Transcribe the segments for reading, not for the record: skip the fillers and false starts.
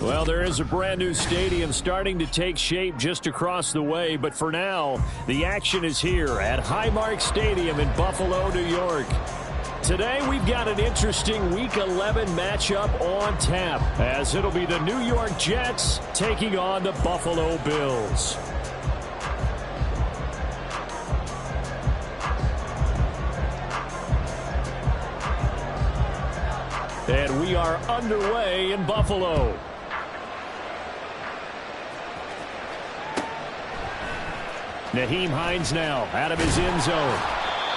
Well, there is a brand new stadium starting to take shape just across the way, but for now, the action is here at Highmark Stadium in Buffalo, New York. Today, we've got an interesting Week 11 matchup on tap, as it'll be the New York Jets taking on the Buffalo Bills. And we are underway in Buffalo. Nyheim Hines now out of his end zone.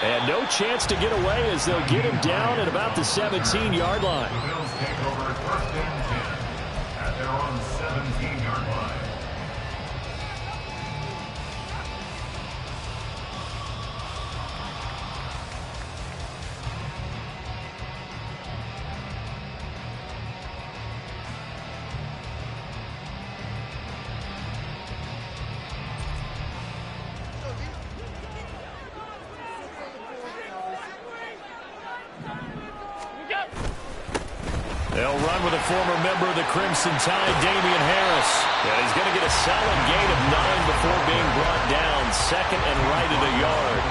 And no chance to get away as they'll get him down at about the 17-yard line. The Bills take over first and 10 at their own 17-yard line. They'll run with a former member of the Crimson Tide, Damian Harris. And he's going to get a solid gain of 9 before being brought down, second and right at a yard.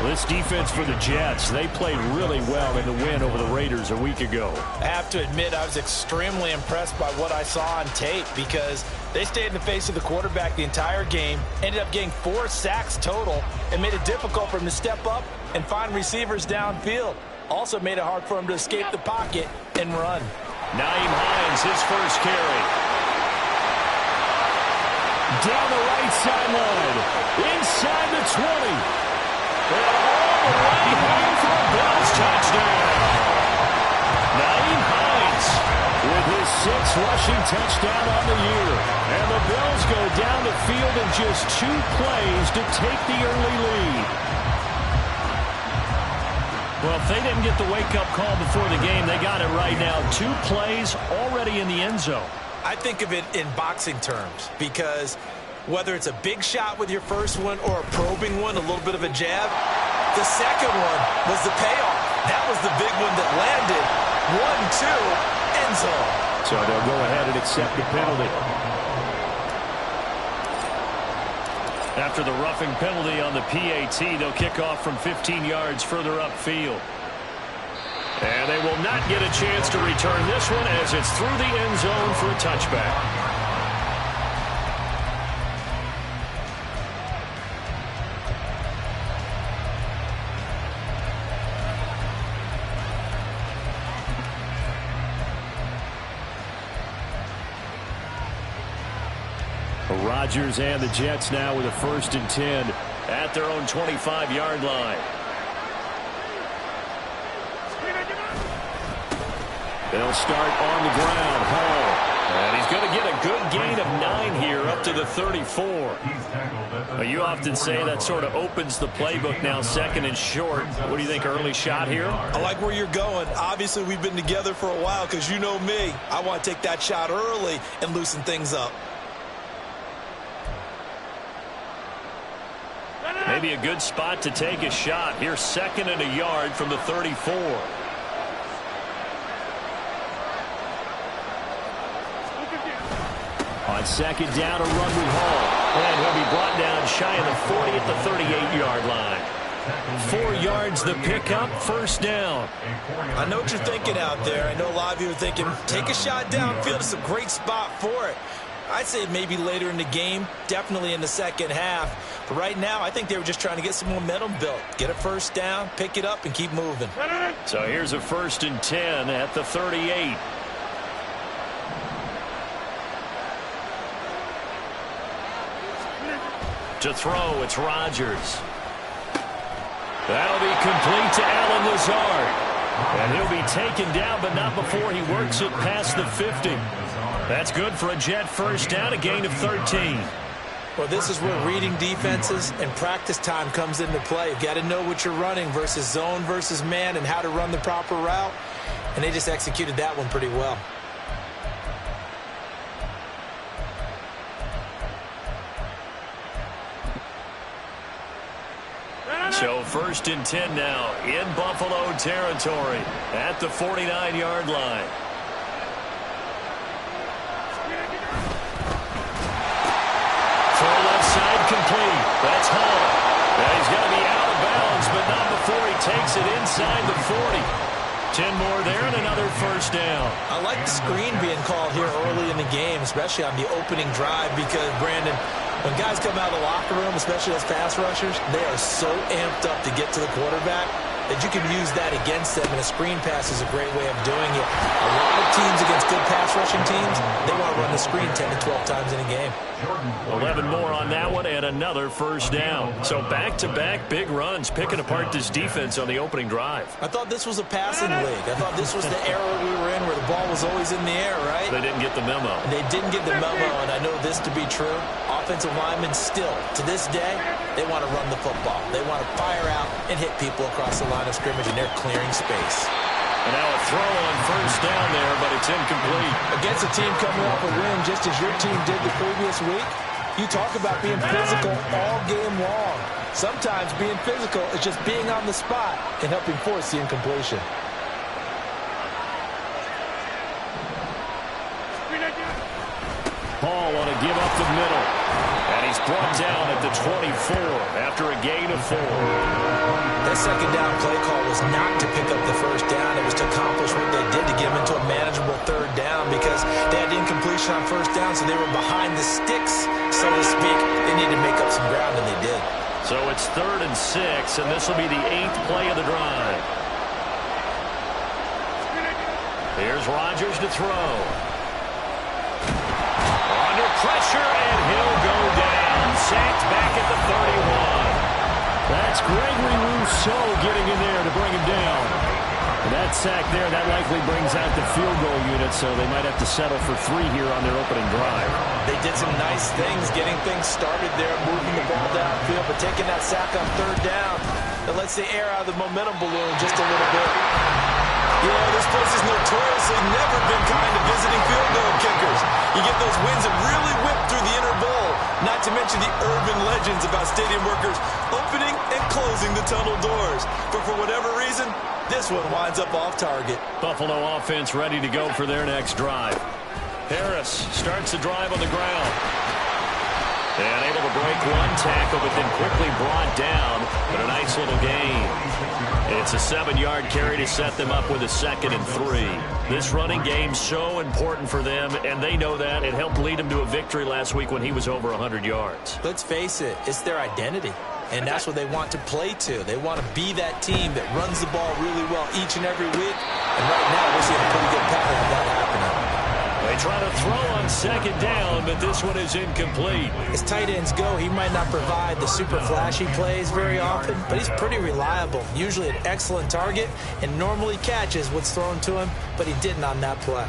Well, this defense for the Jets, they played really well in the win over the Raiders a week ago. I have to admit, I was extremely impressed by what I saw on tape because they stayed in the face of the quarterback the entire game, ended up getting 4 sacks total, and made it difficult for him to step up and find receivers downfield. Also made it hard for him to escape the pocket and run. Nyheim Hines, his first carry. Down the right sideline. Inside the 20. And all the way home for a Bills touchdown. Nyheim Hines with his 6th rushing touchdown on the year. And the Bills go down the field in just 2 plays to take the early lead. Well, if they didn't get the wake-up call before the game, they got it right now. 2 plays already in the end zone. I think of it in boxing terms because whether it's a big shot with your first one or a probing one, a little bit of a jab, the second one was the payoff. That was the big one that landed. 1-2, end zone. So they'll go ahead and accept the penalty. After the roughing penalty on the PAT, they'll kick off from 15 yards further upfield. And they will not get a chance to return this one as it's through the end zone for a touchback. Rodgers and the Jets now with a 1st and 10 at their own 25-yard line. They'll start on the ground. Hall. And he's going to get a good gain of 9 here up to the 34. You often say that sort of opens the playbook now, 2nd and short. What do you think, early shot here? I like where you're going. Obviously, we've been together for a while because you know me. I want to take that shot early and loosen things up. Maybe a good spot to take a shot. Here's 2nd and a yard from the 34. On 2nd down, a run with Hall. And he'll be brought down shy of the 40 at the 38-yard line. 4 yards the pickup, 1st down. I know what you're thinking out there. I know a lot of you are thinking, take a shot downfield. It's a great spot for it. I'd say maybe later in the game, definitely in the second half. But right now, I think they were just trying to get some momentum built. Get a 1st down, pick it up, and keep moving. So here's a 1st and 10 at the 38. To throw, it's Rodgers. That'll be complete to Allen Lazard. And he'll be taken down, but not before he works it past the 50. That's good for a Jet 1st down, a gain of 13. Well, this is where reading defenses and practice time comes into play. You've got to know what you're running versus zone versus man and how to run the proper route. And they just executed that one pretty well. So 1st and 10 now in Buffalo territory at the 49-yard line. inside the 40. 10 more there and another first down. I like the screen being called here early in the game, especially on the opening drive, because, Brandon, when guys come out of the locker room, especially as pass rushers, they are so amped up to get to the quarterback that you can use that against them, and a screen pass is a great way of doing it. A lot of teams against good pass rushing teams, they want to run the screen 10 to 12 times in a game. 11 more on that one and another first down. So back-to-back big runs, picking apart this defense on the opening drive. I thought this was a passing league. I thought this was the era we were in where the ball was always in the air, right? They didn't get the memo. They didn't get the memo, and I know this to be true. Offensive linemen still, to this day, they want to run the football. They want to fire out and hit people across the line of scrimmage, and they're clearing space. And now a throw on first down there, but it's incomplete. Against a team coming off a win, just as your team did the previous week, you talk about being physical all game long. Sometimes being physical is just being on the spot and helping force the incompletion. Paul on a give up the middle. And he's brought down at the 24 after a gain of 4. That second down play call was not to pick up the first down. It was to accomplish what they did, to get them into a manageable third down, because they had incompletion on first down, so they were behind the sticks, so to speak. They needed to make up some ground, and they did. So it's 3rd and 6, and this will be the 8th play of the drive. Here's Rodgers to throw. Under pressure, and he'll go down. Sacked back at the 31. That's Gregory Rousseau getting in there to bring him down. And that sack there, that likely brings out the field goal unit, so they might have to settle for 3 here on their opening drive. They did some nice things, getting things started there, moving the ball downfield, but taking that sack on 3rd down, that lets the air out of the momentum balloon just a little bit. You know, this place has notoriously never been kind to visiting field goal kickers. You get those wins that really whip through the inner bowl, not to mention the urban legends about stadium workers opening and closing the tunnel doors. But for whatever reason, this one winds up off target. Buffalo offense ready to go for their next drive. Harris starts the drive on the ground. And able to break one tackle, but then quickly brought down. But a nice little gain. It's a 7-yard carry to set them up with a 2nd and 3. This running game's so important for them, and they know that. It helped lead them to a victory last week when he was over 100 yards. Let's face it, it's their identity. And that's what they want to play to. They want to be that team that runs the ball really well each and every week. And right now, we're seeing a pretty good pattern of that happening. They try to throw on 2nd down, but this one is incomplete. As tight ends go, he might not provide the super flashy plays very often, but he's pretty reliable. Usually an excellent target and normally catches what's thrown to him, but he didn't on that play.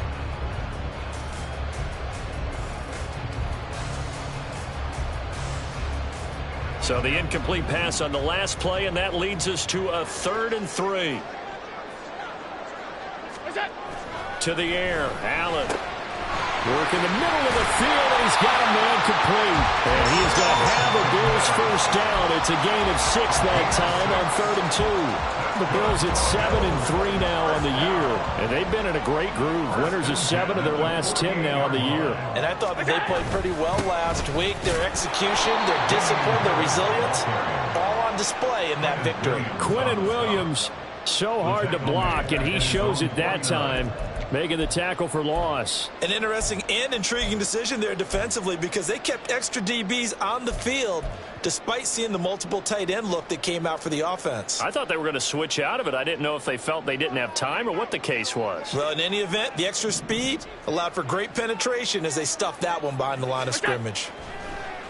So the incomplete pass on the last play, and that leads us to a 3rd and 3. To the air, Allen. Work in the middle of the field, and he's got a man complete. And he is going to have a Bills first down. It's a gain of 6 that time on 3rd and 2. The Bills at 7 and 3 now on the year. And they've been in a great groove. Winners of 7 of their last 10 now on the year. And I thought that they played pretty well last week. Their execution, their discipline, their resilience, all on display in that victory. Quinnen Williams, so hard to block, and he shows it that time, making the tackle for loss. An interesting and intriguing decision there defensively, because they kept extra DBs on the field despite seeing the multiple tight end look that came out for the offense. I thought they were going to switch out of it. I didn't know if they felt they didn't have time or what the case was. Well, in any event, the extra speed allowed for great penetration as they stuffed that one behind the line of scrimmage.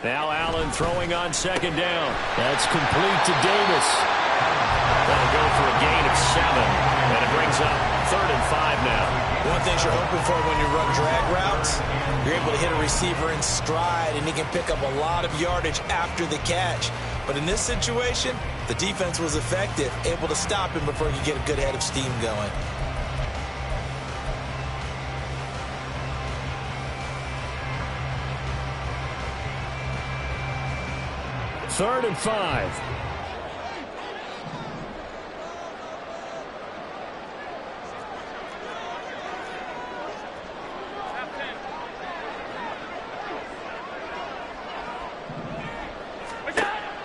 Now Allen throwing on 2nd down. That's complete to Davis. That'll go for a gain of 7, and it brings up 3rd and 5 now. One thing you're hoping for when you run drag routes, you're able to hit a receiver in stride, and he can pick up a lot of yardage after the catch. But in this situation, the defense was effective, able to stop him before he could get a good head of steam going. Third and 5.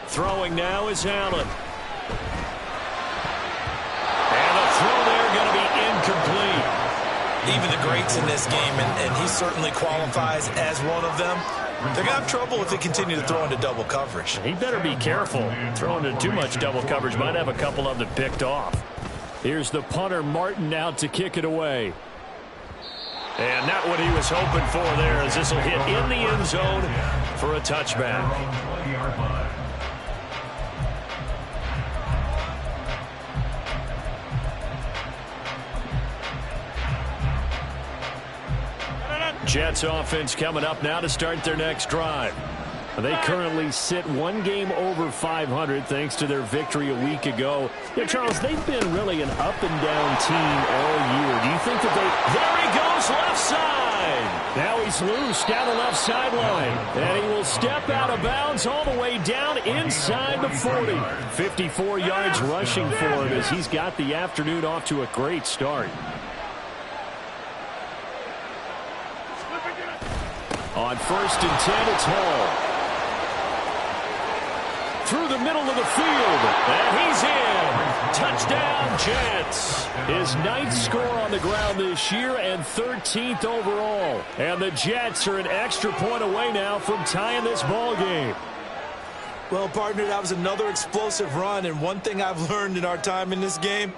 Throwing now is Allen. even the greats in this game, and he certainly qualifies as one of them. They're going to have trouble if they continue to throw into double coverage. He better be careful. Throwing into too much double coverage might have a couple of them picked off. Here's the punter, Martin, out to kick it away. And not what he was hoping for there, as this will hit in the end zone for a touchback. Jets offense coming up now to start their next drive. They currently sit one game over 500 thanks to their victory a week ago. Yeah, Charles, they've been really an up-and-down team all year. Do you think that There he goes, left side! Now he's loose down the left sideline. And he will step out of bounds all the way down inside the 40. 54 yards rushing for him as he's got the afternoon off to a great start. On 1st and 10, it's Hall. Through the middle of the field, and he's in. Touchdown, Jets. His 9th score on the ground this year and 13th overall. And the Jets are an extra point away now from tying this ball game. Well, partner, that was another explosive run, and one thing I've learned in our time in this game,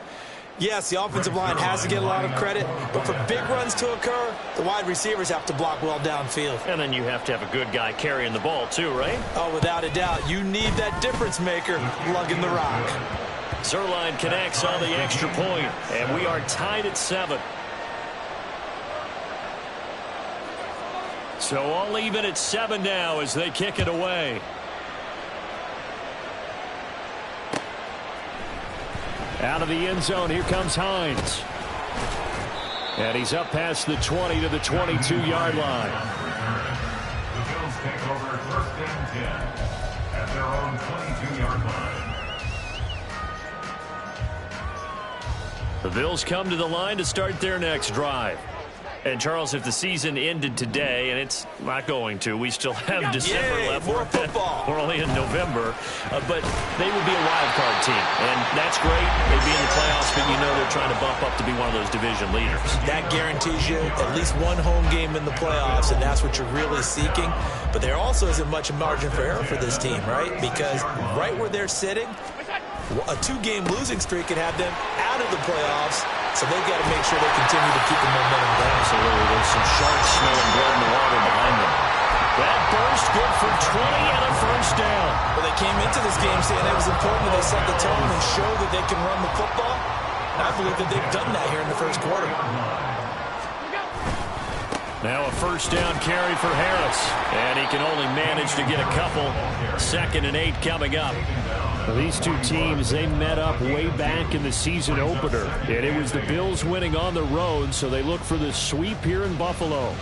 yes, the offensive line has to get a lot of credit, but for big runs to occur, the wide receivers have to block well downfield. And then you have to have a good guy carrying the ball too, right? Oh, without a doubt. You need that difference maker lugging the rock. Zerline connects on the extra point, and we are tied at 7. So all even at 7 now as they kick it away. Out of the end zone, here comes Hines. And he's up past the 20 to the 22-yard line. The Bills take over 1st and 10 at their own 22-yard line. The Bills come to the line to start their next drive. And, Charles, if the season ended today, and it's not going to, we still have December left. More football. We're only in November. But they would be a wild card team. And that's great. They'd be in the playoffs, but you know they're trying to bump up to be one of those division leaders. That guarantees you at least one home game in the playoffs, and that's what you're really seeking. But there also isn't much margin for error for this team, right? Because right where they're sitting, a 2-game losing streak could have them out of the playoffs. So they've got to make sure they continue to keep the momentum going. Absolutely. There's some sharks smelling blood in the water behind them. That burst good for 20 and a first down. Well, they came into this game saying it was important that they set the tone and show that they can run the football. And I believe that they've done that here in the first quarter. Now a first down carry for Harris. And he can only manage to get a couple. 2nd and 8 coming up. Well, these two teams, they met up way back in the season opener. And it was the Bills winning on the road, so they look for the sweep here in Buffalo.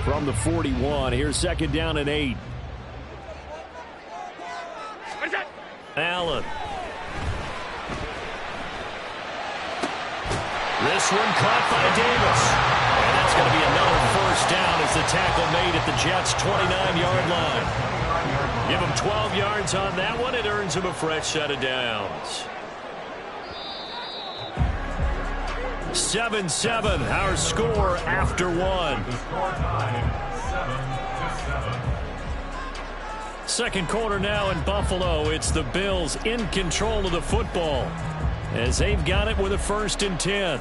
From the 41, here's 2nd down and 8. Allen. This one caught by Davis. And that's going to be another first down as the tackle made at the Jets' 29-yard line. Give him 12 yards on that one. It earns him a fresh set of downs. 7-7, our score after 1. The score tied 7-7. Second quarter now in Buffalo. It's the Bills in control of the football as they've got it with a 1st and 10.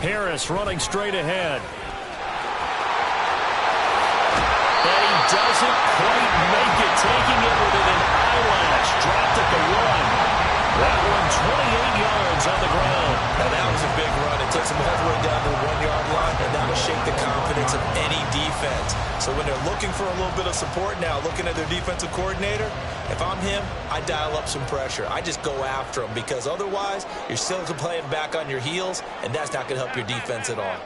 Harris running straight ahead. And he doesn't quite make it, taking it within an eyelash. Dropped at the run. That one 28 yards on the ground. And that was a big run. It takes them all the way down to the 1-yard line, and that will shake the confidence of any defense. So when they're looking for a little bit of support now, looking at their defensive coordinator, if I'm him, I dial up some pressure. I just go after them because otherwise you're still playing back on your heels, and that's not going to help your defense at all.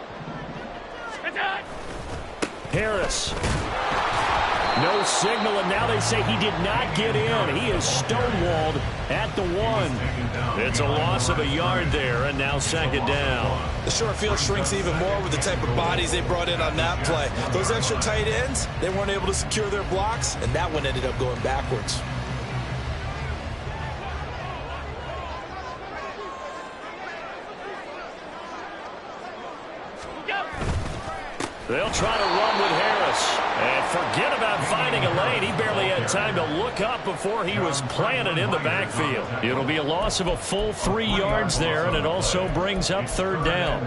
Harris. No signal, and now they say he did not get in. He is stonewalled at the 1. It's a loss of a yard there, and now second down. The short field shrinks even more with the type of bodies they brought in on that play. Those extra tight ends, they weren't able to secure their blocks, and that one ended up going backwards. They'll try to run with Harris. And forget about finding a lane. He barely had time to look up before he was planted in the backfield. It'll be a loss of a full 3 yards there, and it also brings up third down.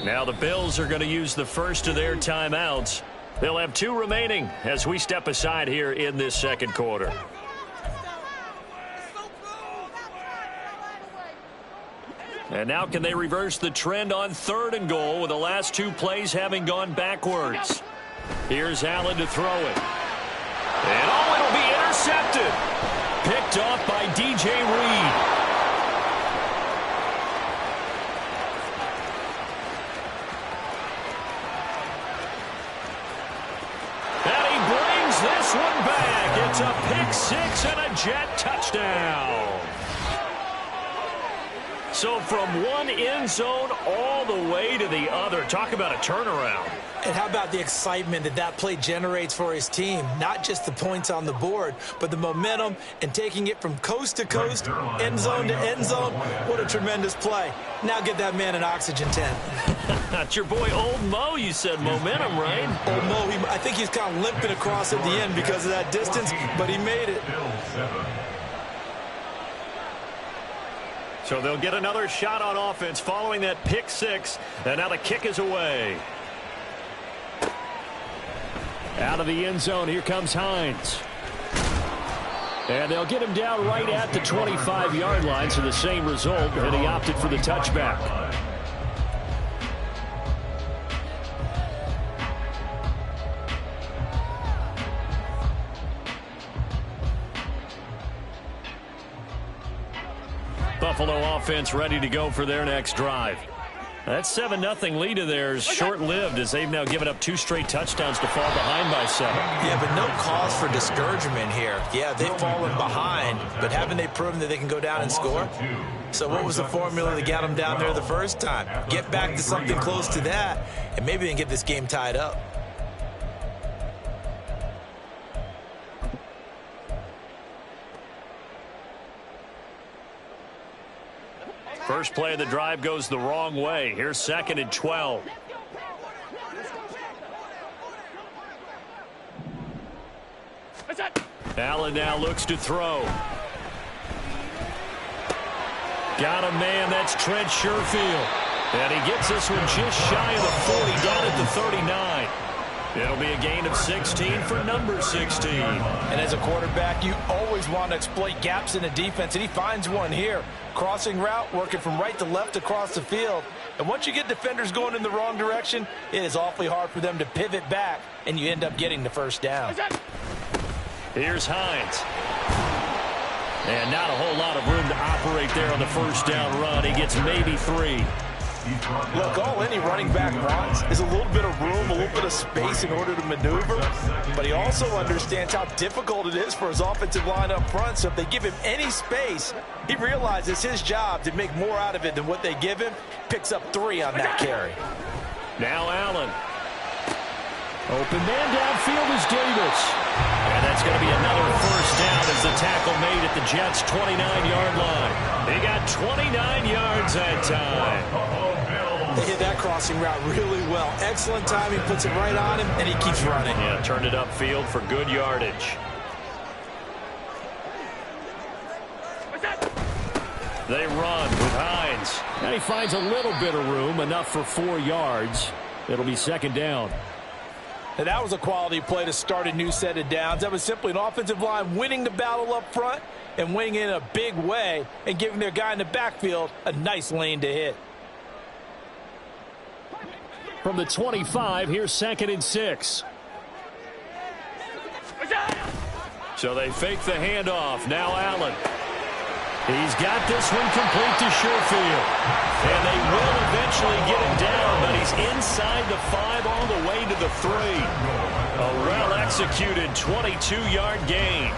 Now the Bills are going to use the first of their timeouts. They'll have 2 remaining as we step aside here in this second quarter. And now can they reverse the trend on 3rd and goal with the last 2 plays having gone backwards? Here's Allen to throw it. And it'll be intercepted. Picked off by DJ Reed. This one back. It's a pick 6 and a Jet touchdown. So from one end zone all the way to the other. Talk about a turnaround. And how about the excitement that play generates for his team? Not just the points on the board, but the momentum and taking it from coast to coast, end zone to end zone. What a tremendous play. Now get that man an oxygen tent. That's your boy Old Mo. You said momentum, right? Old Mo, I think he's kind of limping across at the end because of that distance, but he made it. So they'll get another shot on offense following that pick 6, and now the kick is away. Out of the end zone, here comes Hines. And they'll get him down right at the 25-yard line, so the same result, and he opted for the touchback. Buffalo offense ready to go for their next drive. That 7-0 lead of theirs short-lived as they've now given up 2 straight touchdowns to fall behind by 7. Yeah, but no cause for discouragement here. Yeah, they've fallen behind, but haven't they proven that they can go down and score? So what was the formula that got them down there the first time? Get back to something close to that, and maybe they can get this game tied up. First play of the drive goes the wrong way. Here's 2nd and 12. Allen now looks to throw. Got a man, that's Trent Sherfield. And he gets this one just shy of the 40, down at the 39. It'll be a gain of 16 for number 16. And as a quarterback, you always want to exploit gaps in the defense, and he finds one here. Crossing route, working from right to left across the field. And once you get defenders going in the wrong direction, it is awfully hard for them to pivot back, and you end up getting the first down. Here's Hines. And not a whole lot of room to operate there on the first down run. He gets maybe 3. Look, all any running back wants is a little bit of room, a little bit of space in order to maneuver. But he also understands how difficult it is for his offensive line up front. So if they give him any space, he realizes his job to make more out of it than what they give him. Picks up 3 on that carry. Now Allen. Open man downfield is Davis. And that's going to be another first down as the tackle made at the Jets' 29-yard line. He got 29 yards that time. They hit that crossing route really well. Excellent timing, puts it right on him, and he keeps running. Yeah, turned it upfield for good yardage. They run with Hines. And he finds a little bit of room, enough for 4 yards. It'll be second down. Now, that was a quality play to start a new set of downs. That was simply an offensive line winning the battle up front and winning in a big way and giving their guy in the backfield a nice lane to hit. From the 25, here's 2nd and 6. So they fake the handoff. Now Allen. He's got this one complete to Sherfield. And they will eventually get him down, but he's inside the 5 all the way to the 3. A well-executed 22-yard gain.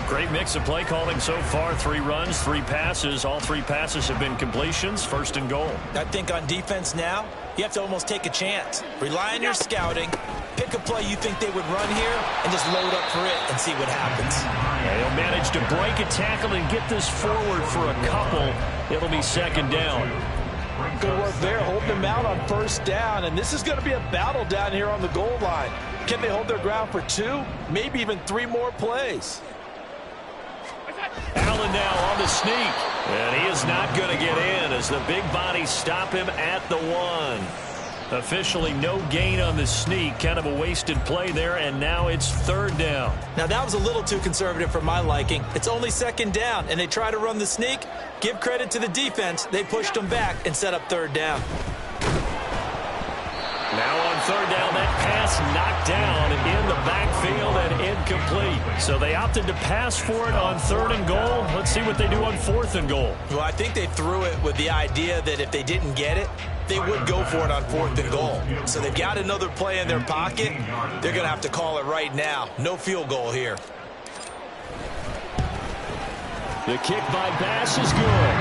Great mix of play calling so far. 3 runs, 3 passes. All 3 passes have been completions. 1st and goal. I think on defense now, you have to almost take a chance. Rely on your scouting. Pick a play you think they would run here and just load up for it and see what happens. They'll manage to break a tackle and get this forward for a couple. It'll be 2nd down. Good work there, holding them out on 1st down. And this is going to be a battle down here on the goal line. Can they hold their ground for 2, maybe even 3 more plays? Allen now on the sneak. And he is not going to get in as the big bodies stop him at the 1. Officially no gain on the sneak. Kind of a wasted play there, and now it's 3rd down. Now, that was a little too conservative for my liking. It's only 2nd down, and they try to run the sneak. Give credit to the defense. They pushed them back and set up 3rd down. Now on 3rd down, that pass knocked down in the backfield and incomplete. So they opted to pass for it on 3rd and goal. Let's see what they do on 4th and goal. Well, I think they threw it with the idea that if they didn't get it, they would go for it on 4th and goal. So they've got another play in their pocket. They're going to have to call it right now. No field goal here. The kick by Bass is good.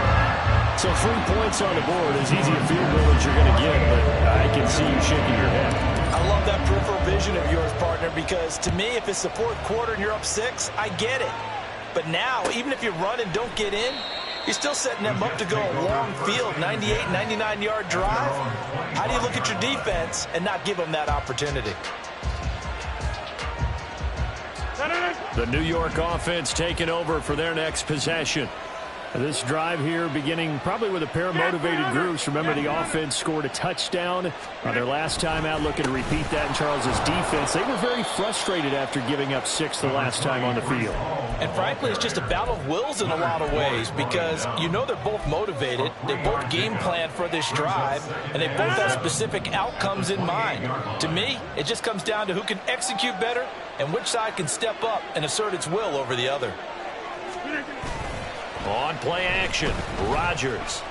So 3 points on the board, as easy a field goal as you're going to get, but I can see you shaking your head. I love that peripheral vision of yours, partner, because to me, if it's the 4th quarter and you're up 6, I get it. But now, even if you run and don't get in, you're still setting them up to go a long field, 98, 99-yard drive. How do you look at your defense and not give them that opportunity? The New York offense taking over for their next possession. This drive here beginning probably with a pair of motivated groups. Remember, the offense scored a touchdown on their last time out, looking to repeat that in Charles's defense. They were very frustrated after giving up 6 the last time on the field. And frankly, it's just a battle of wills in a lot of ways, because you know they're both motivated. They both game plan for this drive, and they both have specific outcomes in mind. To me, it just comes down to who can execute better and which side can step up and assert its will over the other. On play action, Rodgers.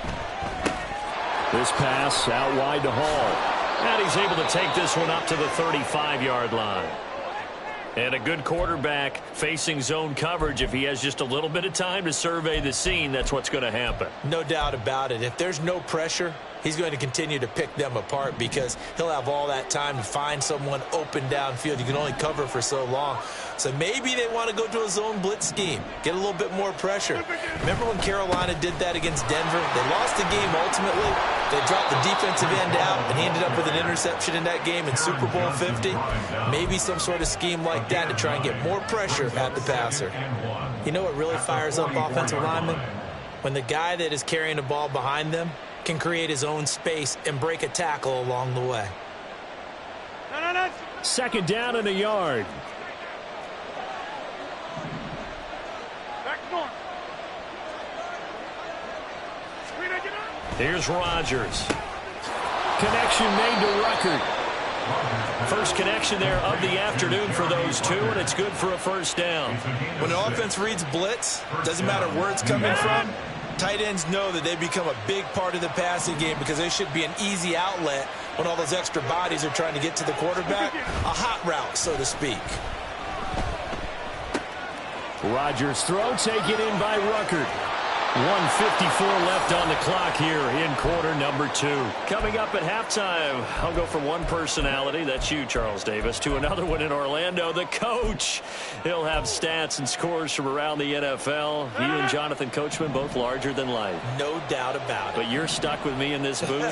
This pass out wide to Hall. And he's able to take this one up to the 35-yard line. And a good quarterback facing zone coverage. If he has just a little bit of time to survey the scene, that's what's going to happen. No doubt about it. If there's no pressure, he's going to continue to pick them apart because he'll have all that time to find someone open downfield. You can only cover for so long. So maybe they want to go to a zone blitz scheme, get a little bit more pressure. Remember when Carolina did that against Denver? They lost the game ultimately. They dropped the defensive end out, and he ended up with an interception in that game in Super Bowl 50. Maybe some sort of scheme like that to try and get more pressure at the passer. You know what really fires up offensive linemen? When the guy that is carrying the ball behind them can create his own space and break a tackle along the way. 2nd down and a yard. Here's Rodgers. Connection made to Ruckert. First connection there of the afternoon for those two, and it's good for a 1st down. When the offense reads blitz, doesn't matter where it's coming from, tight ends know that they become a big part of the passing game because they should be an easy outlet when all those extra bodies are trying to get to the quarterback. A hot route, so to speak. Rodgers' throw taken in by Ruckert. 1:54 left on the clock here in quarter number 2. Coming up at halftime, I'll go from one personality, that's you, Charles Davis, to another one in Orlando, the coach. He'll have stats and scores from around the NFL. You and Jonathan Coachman, both larger than life. No doubt about it. But you're stuck with me in this booth,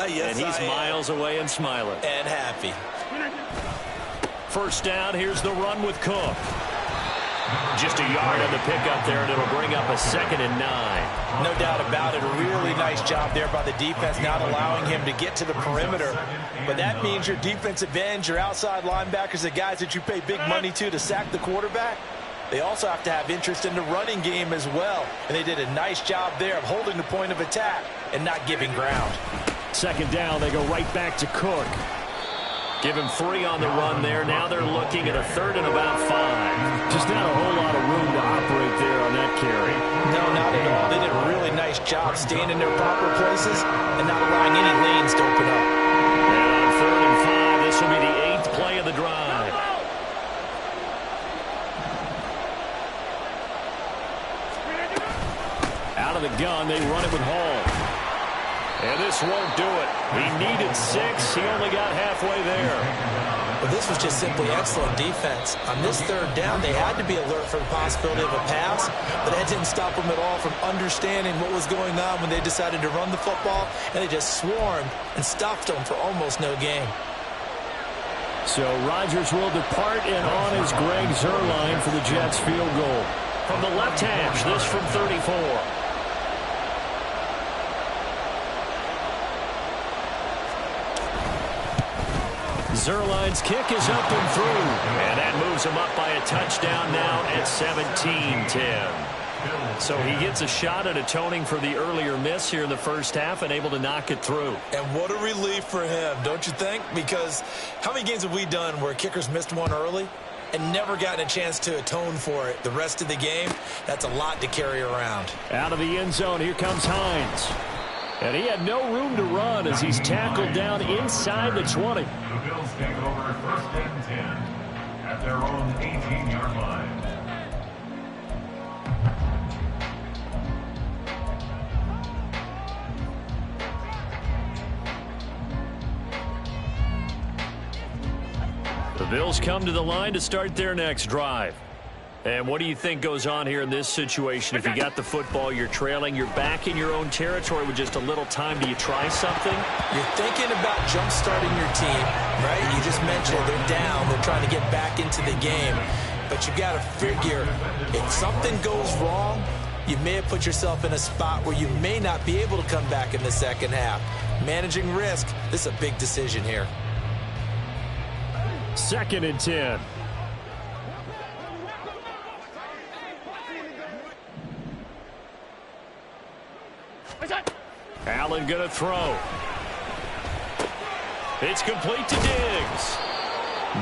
yes, and he's miles away and smiling. And happy. 1st down, here's the run with Cook. Just a yard on the pickup there, and it'll bring up a 2nd and 9. No doubt about it. A really nice job there by the defense, not allowing him to get to the perimeter. But that means your defensive ends, your outside linebackers, the guys that you pay big money to sack the quarterback, they also have to have interest in the running game as well. And they did a nice job there of holding the point of attack and not giving ground. 2nd down, they go right back to Cook. Give him 3 on the run there. Now they're looking at a 3rd and about 5. Just not a whole lot of room to operate there on that carry. No, not at all. They did a really nice job staying in their proper places and not allowing any lanes to open up. And on 3rd and 5, this will be the 8th play of the drive. Out of the gun, they run it with Hall. And this won't do it. He needed 6. He only got halfway there. Well, this was just simply excellent defense. On this 3rd down, they had to be alert for the possibility of a pass, but that didn't stop them at all from understanding what was going on when they decided to run the football, and they just swarmed and stopped them for almost no gain. So Rodgers will depart, and on is Greg Zuerlein for the Jets field goal. From the left hash, this from 34. Zuerlein's kick is up and through. And that moves him up by a touchdown now at 17-10. So he gets a shot at atoning for the earlier miss here in the first half and able to knock it through. And what a relief for him, don't you think? Because how many games have we done where kickers missed one early and never gotten a chance to atone for it the rest of the game? That's a lot to carry around. Out of the end zone, here comes Hines. And he had no room to run as he's tackled down inside the 20. The Bills take over 1st and 10 at their own 18-yard line. The Bills come to the line to start their next drive. And what do you think goes on here in this situation? If you got the football, you're trailing, you're back in your own territory with just a little time. Do you try something? You're thinking about jump-starting your team, right? You just mentioned they're down. They're trying to get back into the game. But you got to figure if something goes wrong, you may have put yourself in a spot where you may not be able to come back in the second half. Managing risk, this is a big decision here. 2nd and 10. Allen going to throw. It's complete to Diggs.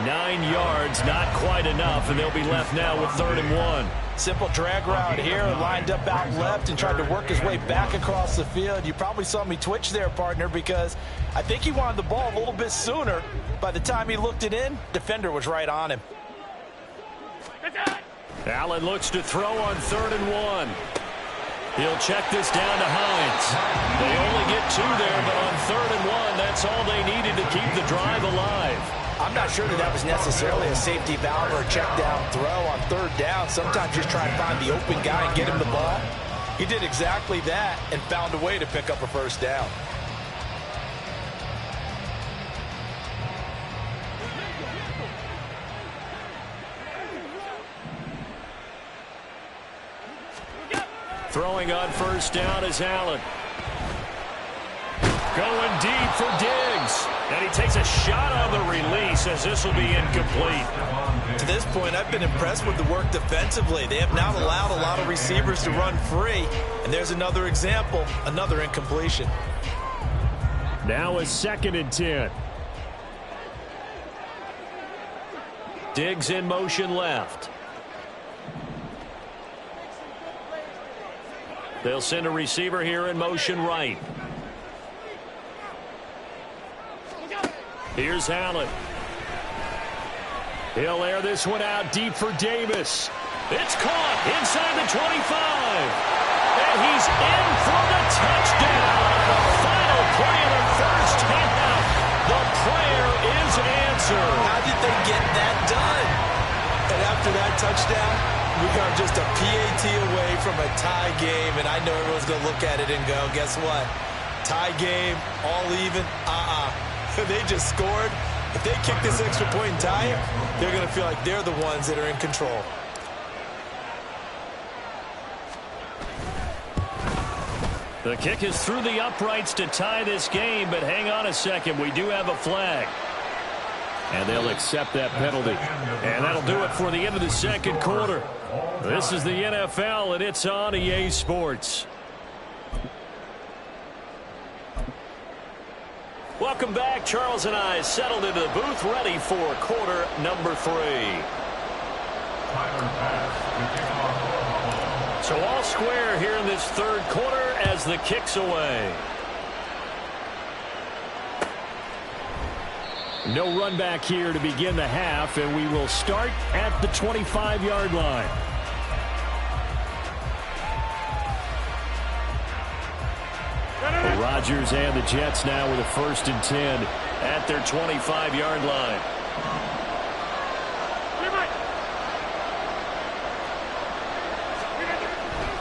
9 yards, not quite enough, and they'll be left now with 3rd and 1. Simple drag route here, lined up out left and tried to work his way back across the field. You probably saw me twitch there, partner, because I think he wanted the ball a little bit sooner. By the time he looked it in, defender was right on him. Allen looks to throw on 3rd and 1. He'll check this down to Hines. They only get 2 there, but on 3rd and 1, that's all they needed to keep the drive alive. I'm not sure that was necessarily a safety valve or a check down throw on 3rd down. Sometimes just try and find the open guy and get him the ball. He did exactly that and found a way to pick up a 1st down. Throwing on 1st down is Allen. Going deep for Diggs. And he takes a shot on the release as this will be incomplete. To this point, I've been impressed with the work defensively. They have not allowed a lot of receivers to run free. And there's another example, another incompletion. Now a 2nd and 10. Diggs in motion left. They'll send a receiver here in motion right. Here's Allen. He'll air this one out deep for Davis. It's caught inside the 25. And he's in for the touchdown. The final play of the first half. The prayer is answered. How did they get that done? And after that touchdown, we are just a PAT away from a tie game, and I know everyone's going to look at it and go, guess what? Tie game, all even, They just scored. If they kick this extra point and tie it, they're going to feel like they're the ones that are in control. The kick is through the uprights to tie this game, but hang on a second. We do have a flag. And they'll accept that penalty. And that'll do it for the end of the second quarter. This is the NFL, and it's on EA Sports. Welcome back. Charles and I settled into the booth, ready for quarter number 3. So all square here in this third quarter as the kick's away. No run back here to begin the half, and we will start at the 25-yard line. Rodgers and the Jets now with a 1st and 10 at their 25-yard line.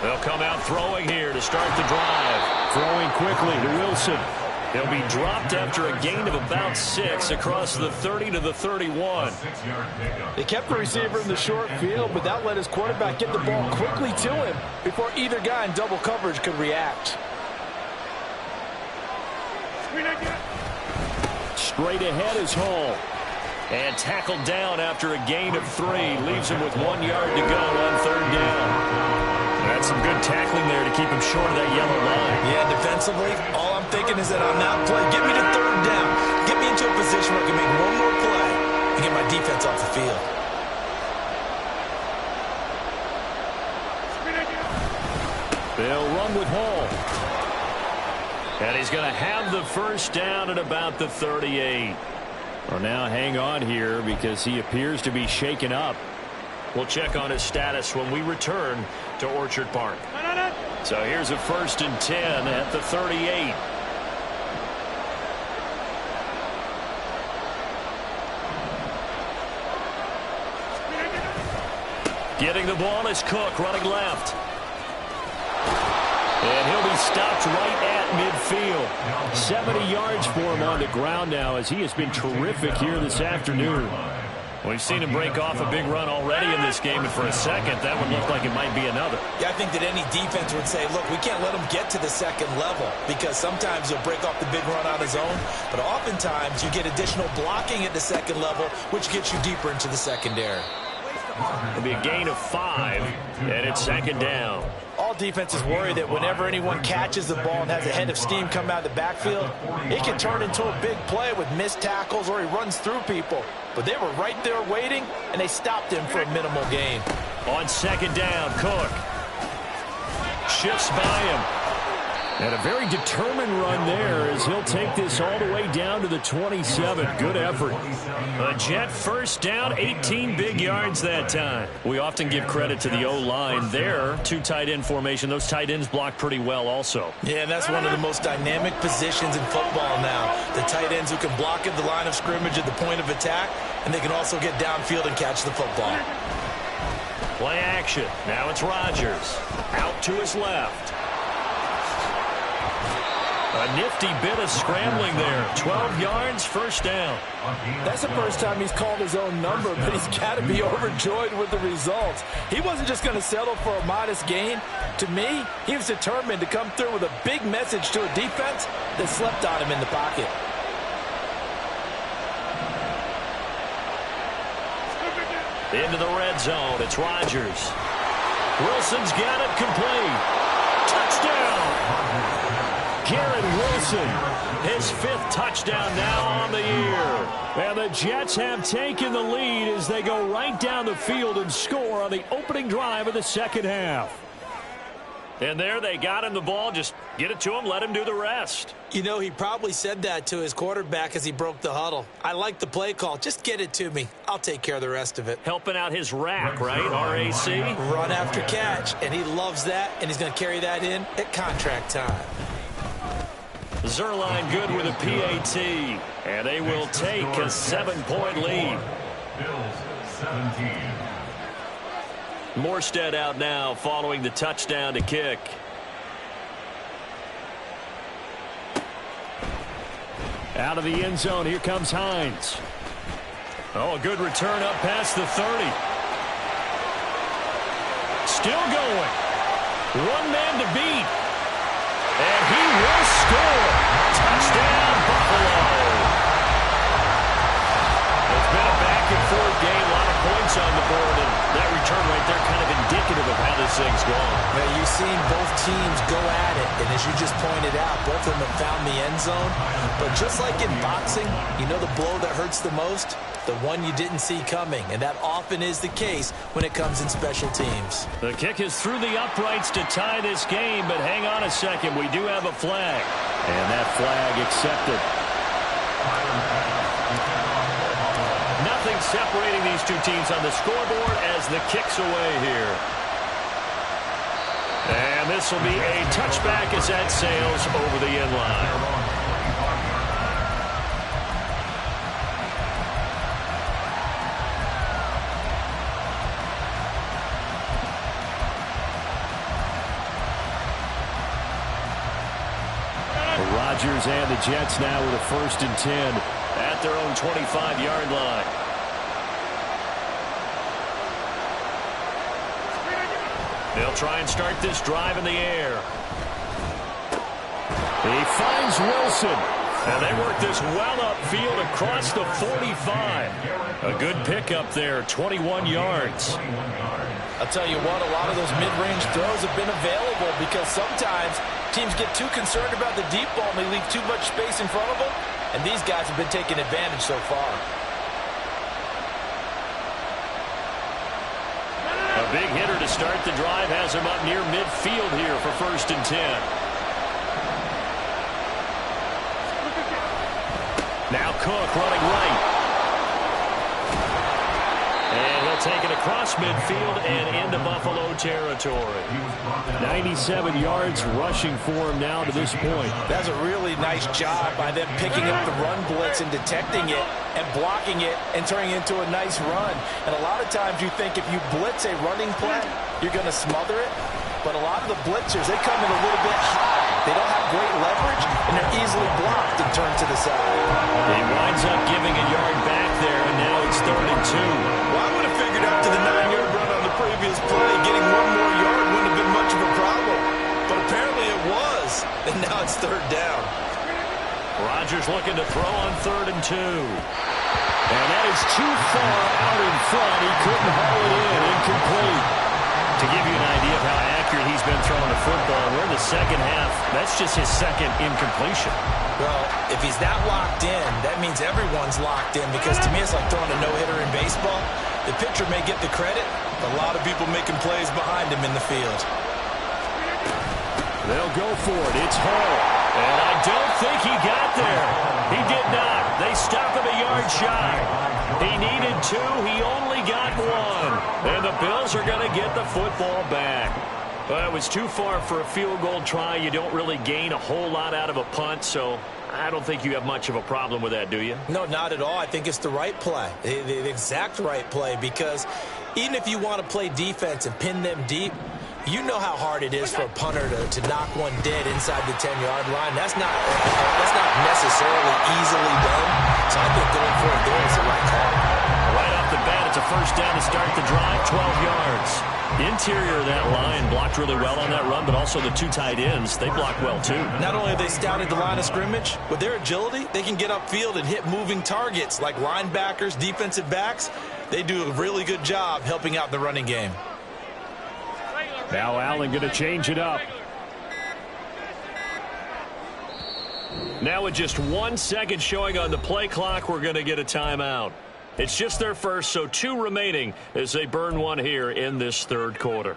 They'll come out throwing here to start the drive. Throwing quickly to Wilson. He'll be dropped after a gain of about 6 across the 30 to the 31. They kept the receiver in the short field, but that let his quarterback get the ball quickly to him before either guy in double coverage could react. Straight ahead is Hall. And tackled down after a gain of 3. Leaves him with 1 yard to go on 3rd down. That's some good tackling there to keep him short of that yellow line. Yeah, defensively, all I'm thinking is that on that play, get me to 3rd down. Get me into a position where I can make one more play and get my defense off the field. They'll run with Hall. And he's going to have the 1st down at about the 38. Well, now hang on here because he appears to be shaken up. We'll check on his status when we return to Orchard Park. So here's a 1st and 10 at the 38. Getting the ball is Cook running left. And he'll be stopped right at midfield. 70 yards for him on the ground now as he has been terrific here this afternoon. We've seen him break off a big run already in this game, and for a second, that would look like it might be another. Yeah, I think that any defense would say, look, we can't let him get to the second level because sometimes he'll break off the big run on his own, but oftentimes you get additional blocking at the second level, which gets you deeper into the secondary. It'll be a gain of 5, and it's 2nd down. All defenses worry that whenever anyone catches the ball and has a head of steam come out of the backfield, it can turn into a big play with missed tackles or he runs through people. But they were right there waiting, and they stopped him for a minimal gain. On 2nd down, Cook shifts by him. And a very determined run there as he'll take this all the way down to the 27. Good effort. A Jet 1st down, 18 big yards that time. We often give credit to the O-line there. 2 tight end formation. Those tight ends block pretty well also. Yeah, and that's one of the most dynamic positions in football now. The tight ends who can block at the line of scrimmage at the point of attack, and they can also get downfield and catch the football. Play action. Now it's Rodgers. Out to his left. A nifty bit of scrambling there. 12 yards, 1st down. That's the first time he's called his own number, but he's got to be overjoyed with the results. He wasn't just going to settle for a modest gain. To me, he was determined to come through with a big message to a defense that slept on him in the pocket. Into the red zone. It's Rodgers. Wilson's got it complete. Touchdown! Garrett Wilson, his 5th touchdown now on the year. And the Jets have taken the lead as they go right down the field and score on the opening drive of the 2nd half. And there they got him the ball. Just get it to him, let him do the rest. You know, he probably said that to his quarterback as he broke the huddle. I like the play call. Just get it to me. I'll take care of the rest of it. Helping out his rack, right? R-A-C? Run after catch. And he loves that, and he's going to carry that in at contract time. Zerline good with a PAT, and they will take a 7-point lead. Bills 17. Morstead out now following the touchdown to kick. Out of the end zone, here comes Hines. Oh, a good return up past the 30. Still going. One man to beat. And he will score. Touchdown, Buffalo. It's been a back-and-forth game, a lot of points on the board, and that return right there kind of indicative of how this thing's going. Now, you've seen both teams go at it, and as you just pointed out, both of them have found the end zone. But just like in boxing, you know the blow that hurts the most? The one you didn't see coming, and that often is the case when it comes in special teams. The kick is through the uprights to tie this game, but hang on a second, we do have a flag. And that flag accepted. Nothing separating these two teams on the scoreboard as the kick's away here. And this will be a touchback as that sails over the end line. Rodgers and the Jets now with a 1st and 10 at their own 25-yard line. They'll try and start this drive in the air. He finds Wilson. And they work this well upfield across the 45. A good pickup there, 21 yards. I'll tell you what, a lot of those mid-range throws have been available because sometimes teams get too concerned about the deep ball and they leave too much space in front of them. And these guys have been taking advantage so far. A big hitter to start the drive has him up near midfield here for 1st and 10. Now Cook running right. And he'll take it across midfield and into Buffalo territory. 97 yards rushing for him now to this point. That's a really nice job by them picking up the run blitz and detecting it and blocking it and turning it into a nice run. And a lot of times you think if you blitz a running play, you're going to smother it. But a lot of the blitzers, they come in a little bit high. They don't have great leverage, and they're easily blocked and turned to the side. He winds up giving a yard back there, and now it's 3rd and 2. Well, I would have figured after the 9-yard run on the previous play, getting one more yard wouldn't have been much of a problem. But apparently it was, and now it's 3rd down. Rodgers looking to throw on 3rd and 2. And that is too far out in front. He couldn't haul it in. Incomplete. To give you an idea of how accurate he's been throwing the football, we're in the second half. That's just his 2nd incompletion. Well, if he's that locked in, that means everyone's locked in because to me it's like throwing a no-hitter in baseball. The pitcher may get the credit, but a lot of people making plays behind him in the field. They'll go for it. It's Hall. And I don't think he got there. He did not. They stop him a yard shy. He needed 2. He only got 1. And the Bills are going to get the football back. Well, it was too far for a field goal try. You don't really gain a whole lot out of a punt, so I don't think you have much of a problem with that, do you? No, not at all. I think it's the right play, the exact right play, because even if you want to play defense and pin them deep, you know how hard it is for a punter to knock one dead inside the 10-yard line. That's not necessarily easily done. So I think going for it there is the right call. Right off the bat, it's a 1st down to start the drive, 12 yards. The interior of that line blocked really well on that run, but also the 2 tight ends, they blocked well too. Not only have they scouted the line of scrimmage, with their agility, they can get upfield and hit moving targets like linebackers, defensive backs. They do a really good job helping out the running game. Now Allen going to change it up. Now with just 1 second showing on the play clock, we're going to get a timeout. It's just their first, so 2 remaining as they burn one here in this 3rd quarter.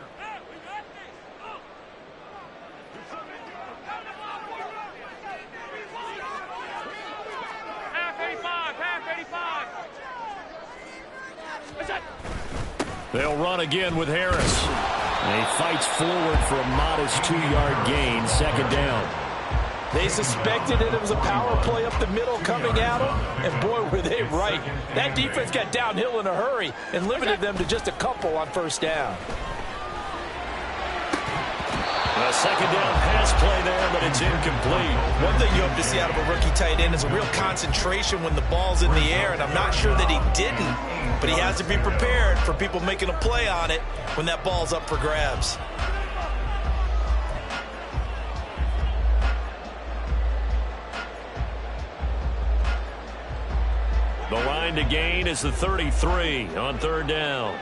They'll run again with Harris. And he fights forward for a modest 2-yard gain, 2nd down. They suspected it was a power play up the middle coming at them, and boy, were they right. That defense got downhill in a hurry and limited them to just a couple on 1st down. A 2nd down pass play there, but it's incomplete. One thing you hope to see out of a rookie tight end is a real concentration when the ball's in the air, and I'm not sure that he didn't, but he has to be prepared for people making a play on it when that ball's up for grabs. The line to gain is the 33 on third down.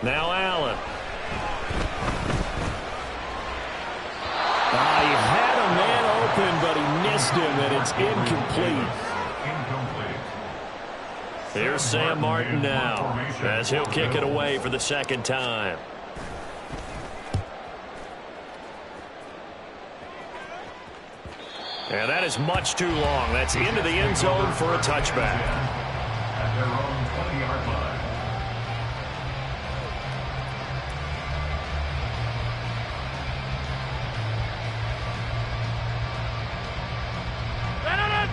Now Allen. He had a man open, but he missed him, and it's incomplete. Here's Sam Martin now, as he'll kick it away for the second time. And that is much too long. That's into the end zone for a touchback. At their own 20-yard line.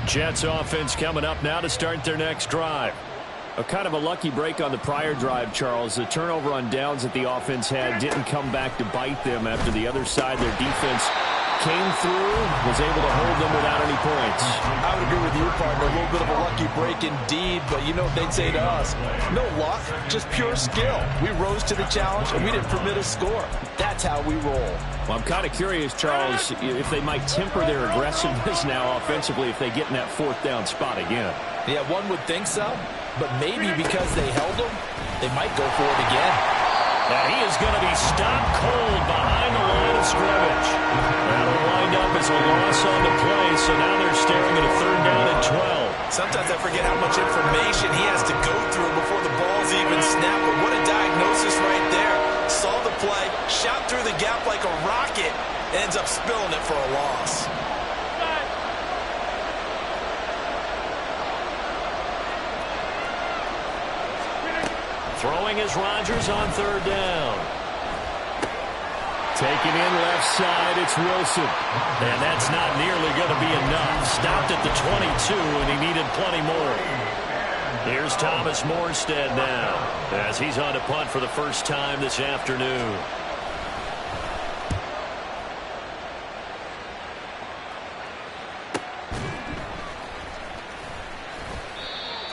Jets offense coming up now to start their next drive. A kind of a lucky break on the prior drive, Charles. The turnover on downs that the offense had didn't come back to bite them after the other side. Their defense came through, was able to hold them without any points. I would agree with you, partner. A little bit of a lucky break indeed, but you know what they'd say to us? No luck, just pure skill. We rose to the challenge, and we didn't permit a score. That's how we roll. Well, I'm kind of curious, Charles, if they might temper their aggressiveness now offensively if they get in that fourth down spot again. Yeah, one would think so, but maybe because they held them, they might go for it again. Now he is going to be stopped cold behind the line of scrimmage. That'll wind up as a loss on the play, so now they're staring at a third down and 12. Sometimes I forget how much information he has to go through before the ball's even snapped, but what a diagnosis right there. Saw the play, shot through the gap like a rocket, ends up spilling it for a loss. Throwing is Rodgers on third down. Taking in left side, it's Wilson. And that's not nearly going to be enough. Stopped at the 22, and he needed plenty more. Here's Thomas Morstead now, as he's on to punt for the first time this afternoon.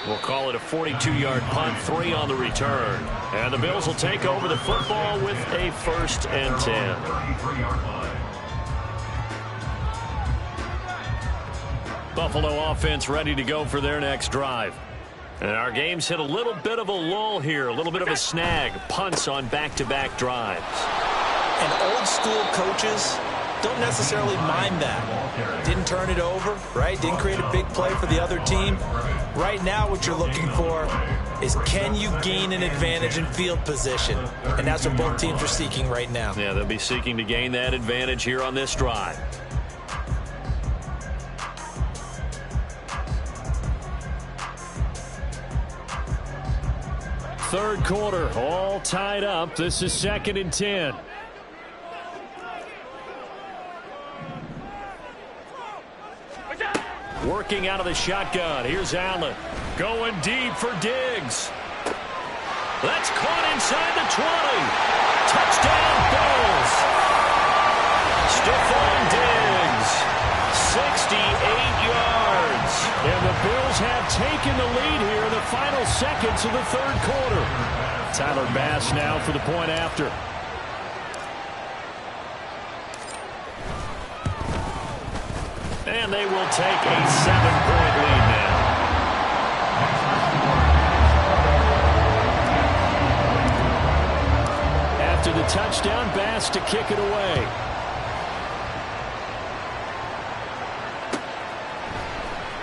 We'll call it a 42-yard punt, 3 on the return. And the Bills will take over the football with a 1st and 10. Buffalo offense ready to go for their next drive. And our game's hit a little bit of a lull here, a little bit of a snag. Punts on back-to-back drives. And old school coaches don't necessarily mind that. Didn't turn it over, right? Didn't create a big play for the other team. Right now what you're looking for is, can you gain an advantage in field position? And that's what both teams are seeking right now. Yeah, they'll be seeking to gain that advantage here on this drive. Third quarter, all tied up. This is 2nd and 10. Working out of the shotgun. Here's Allen. Going deep for Diggs. That's caught inside the 20. Touchdown, Bills. Stephon Diggs. 68 yards. And the Bills have taken the lead here in the final seconds of the third quarter. Tyler Bass now for the point after. And they will take a 7-point lead now. After the touchdown, Bass to kick it away.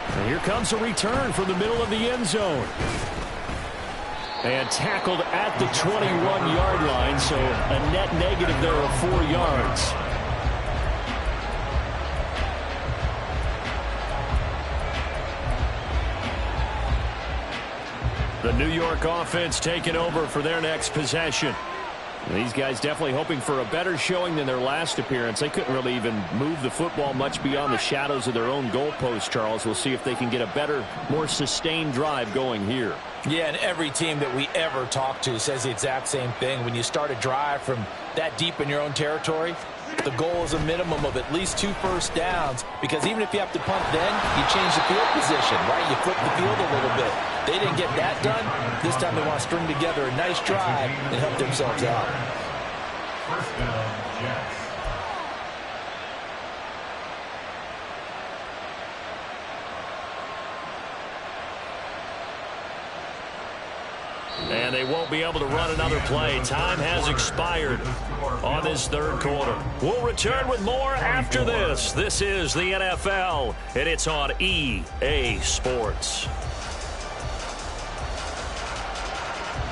And here comes a return from the middle of the end zone. And tackled at the 21-yard line, so a net negative there of 4 yards. The New York offense taking over for their next possession. These guys definitely hoping for a better showing than their last appearance. They couldn't really even move the football much beyond the shadows of their own goalpost, Charles. We'll see if they can get a better, more sustained drive going here. Yeah, and every team that we ever talk to says the exact same thing. When you start a drive from that deep in your own territory, the goal is a minimum of at least 2 first downs, because even if you have to punt then, you change the field position, right? You flip the field a little bit. They didn't get that done. This time they want to string together a nice drive and help themselves out. First down, Jets. they won't be able to run another play. Time has expired on this third quarter. We'll return with more after this. This is the NFL, and it's on EA Sports.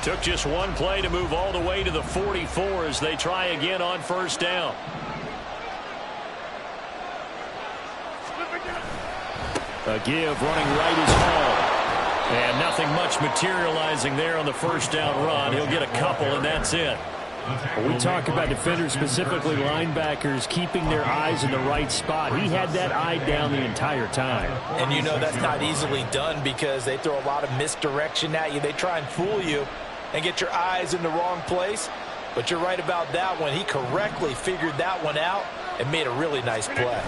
Took just one play to move all the way to the 44 as they try again on first down. A give running right is Hall. And nothing much materializing there on the first down run. He'll get a couple, and that's it. When we talk about defenders, specifically linebackers, keeping their eyes in the right spot. He had that eye down the entire time. And you know that's not easily done because they throw a lot of misdirection at you. They try and fool you and get your eyes in the wrong place. But you're right about that one. He correctly figured that one out and made a really nice play.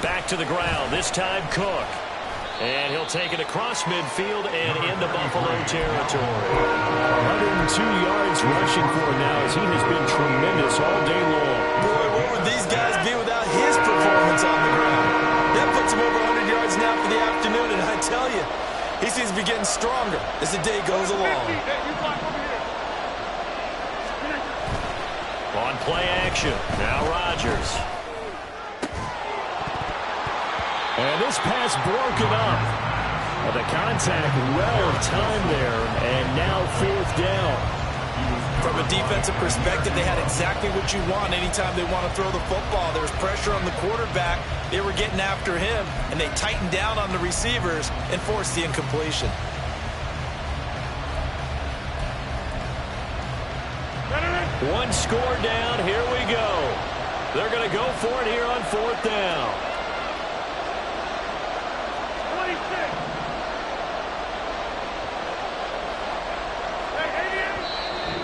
Back to the ground, this time Cook. And he'll take it across midfield and into Buffalo territory. 102 yards rushing for him now as he has been tremendous all day long. Boy, what would these guys be without his performance on the ground? That puts him over 100 yards now for the afternoon, and I tell you, he seems to be getting stronger as the day goes along. On play action, now Rodgers. And this pass broken up. The contact well timed there, and now fourth down. From a defensive perspective, they had exactly what you want anytime they want to throw the football. There was pressure on the quarterback. They were getting after him, and they tightened down on the receivers and forced the incompletion. One score down, here we go. They're going to go for it here on fourth down.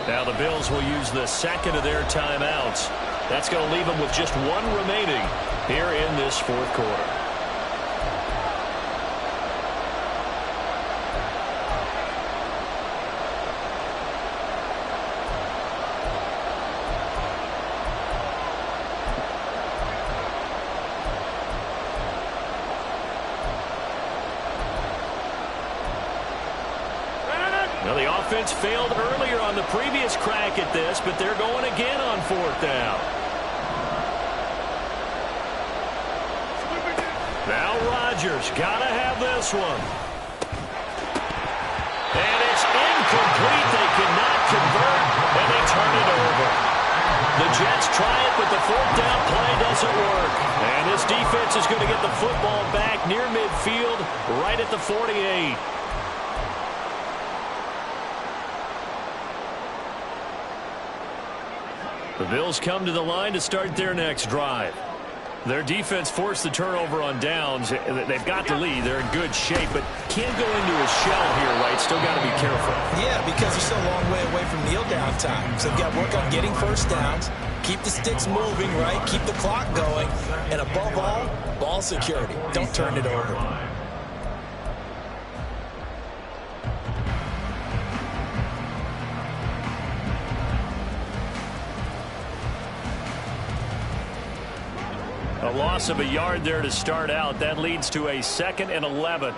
Now the Bills will use the second of their timeouts. That's going to leave them with just one remaining here in this fourth quarter. Now the offense failed earlier on the previous crack at this, but they're going again on fourth down. Now Rodgers got to have this one. And it's incomplete. They cannot convert, and they turn it over. The Jets try it, but the fourth down play doesn't work. And this defense is going to get the football back near midfield, right at the 48. The Bills come to the line to start their next drive. Their defense forced the turnover on downs. They've got the lead. They're in good shape, but can't go into a shell here, right? Still got to be careful. Yeah, because they're still a long way away from kneel down time. So they've got to work on getting first downs, keep the sticks moving, right? Keep the clock going. And above all, ball security. Don't turn it over. A loss of a yard there to start out. That leads to a 2nd and 11.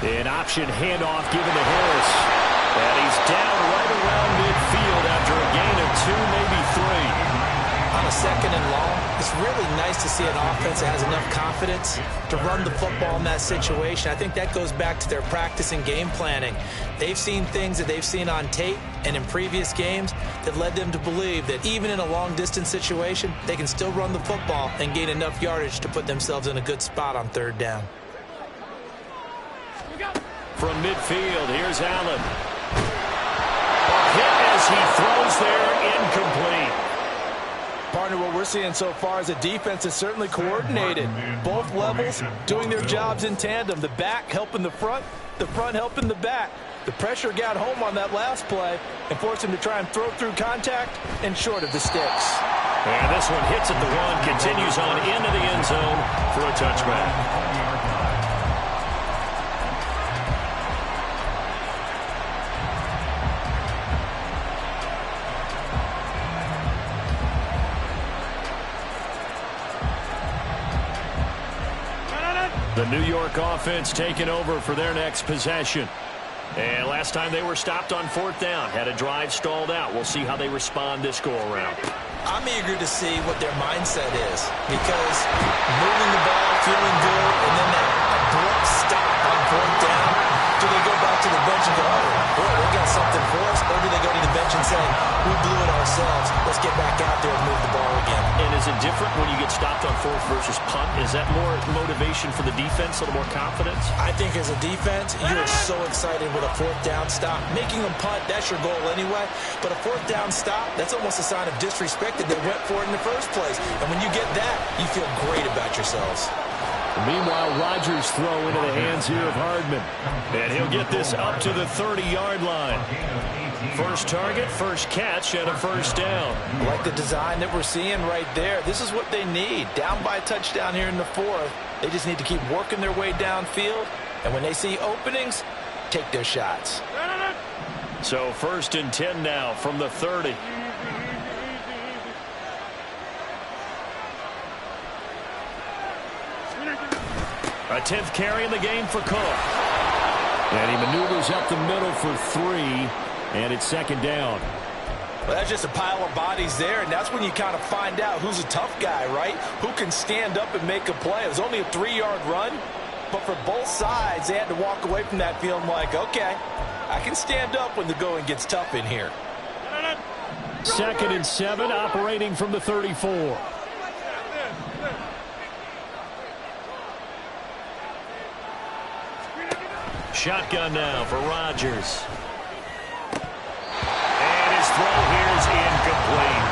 An option handoff given to Harris. And he's down right around midfield after a gain of 2, maybe 3. On a 2nd and long, it's really nice to see an offense that has enough confidence to run the football in that situation. I think that goes back to their practice and game planning. They've seen things that they've seen on tape and in previous games that led them to believe that even in a long-distance situation, they can still run the football and gain enough yardage to put themselves in a good spot on third down. From midfield, here's Allen. A hit as he throws there, incomplete. Partner, what we're seeing so far is a defense that's certainly coordinated. Both levels doing their jobs in tandem. The back helping the front helping the back. The pressure got home on that last play and forced him to try and throw through contact and short of the sticks. And this one hits at the 1, continues on into the end zone for a touchback. The New York offense taking over for their next possession. And last time they were stopped on 4th down, had a drive stalled out. We'll see how they respond this go-around. I'm eager to see what their mindset is, because moving the ball, feeling good, and then that abrupt stop on 4th down, do they go back to the bench and go, oh, boy, they got something for us, or do they go to the bench and say, we blew it ourselves, let's get back out there and move the ball again? And is it different when you get stopped on 4th versus punt? Is that more motivation for the defense, a little more confidence? I think as a defense, you're so excited with a 4th down stop. Making them punt, that's your goal anyway. But a 4th down stop, that's almost a sign of disrespect that they went for it in the first place. And when you get that, you feel great about yourselves. Meanwhile, Rodgers throw into the hands here of Hardman. And he'll get this up to the 30-yard line. First target, first catch, and a first down. I like the design that we're seeing right there. This is what they need. Down by a touchdown here in the 4th. They just need to keep working their way downfield. And when they see openings, take their shots. So 1st and 10 now from the 30. A 10th carry in the game for Cook. And he maneuvers up the middle for 3, and it's 2nd down. Well, that's just a pile of bodies there, and that's when you kind of find out who's a tough guy, right? Who can stand up and make a play. It was only a 3-yard run, but for both sides, they had to walk away from that feeling like, okay, I can stand up when the going gets tough in here. 2nd and 7, operating from the 34. Shotgun now for Rodgers. And his throw here is incomplete.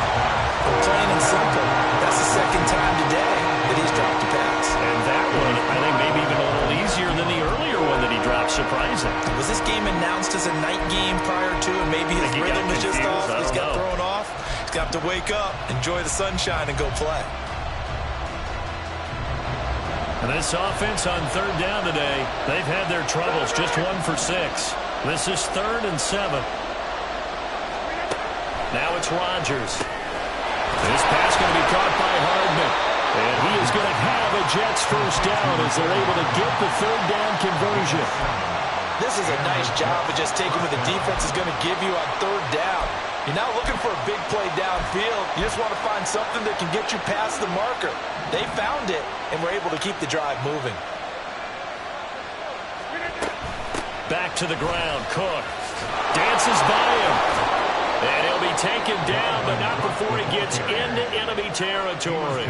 Plain and simple. That's the 2nd time today that he's dropped a pass. And that one, I think, maybe even a little easier than the earlier one that he dropped. Surprising. Was this game announced as a night game prior to, and maybe his rhythm is just off? He's got thrown off. He's got to wake up, enjoy the sunshine, and go play. And this offense on 3rd down today, they've had their troubles. Just 1 for 6. This is 3rd and 7. Now it's Rodgers. This pass going to be caught by Hardman. And he is going to have a Jets first down as they're able to get the 3rd down conversion. This is a nice job of just taking what the defense is going to give you on 3rd down. You're not looking for a big play downfield. You just want to find something that can get you past the marker. They found it, and were able to keep the drive moving. Back to the ground. Cook dances by him. And he'll be taken down, but not before he gets into enemy territory.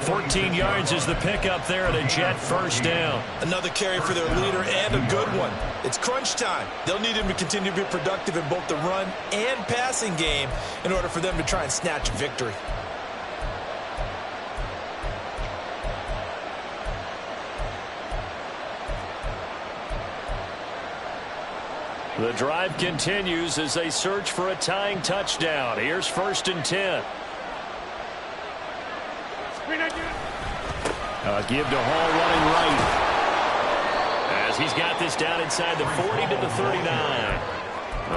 14 yards is the pickup there at a Jet first down. Another carry for their leader, and a good one. It's crunch time. They'll need him to continue to be productive in both the run and passing game in order for them to try and snatch a victory. The drive continues as they search for a tying touchdown. Here's 1st and 10. Give to Hall running right. As he's got this down inside the 40 to the 39.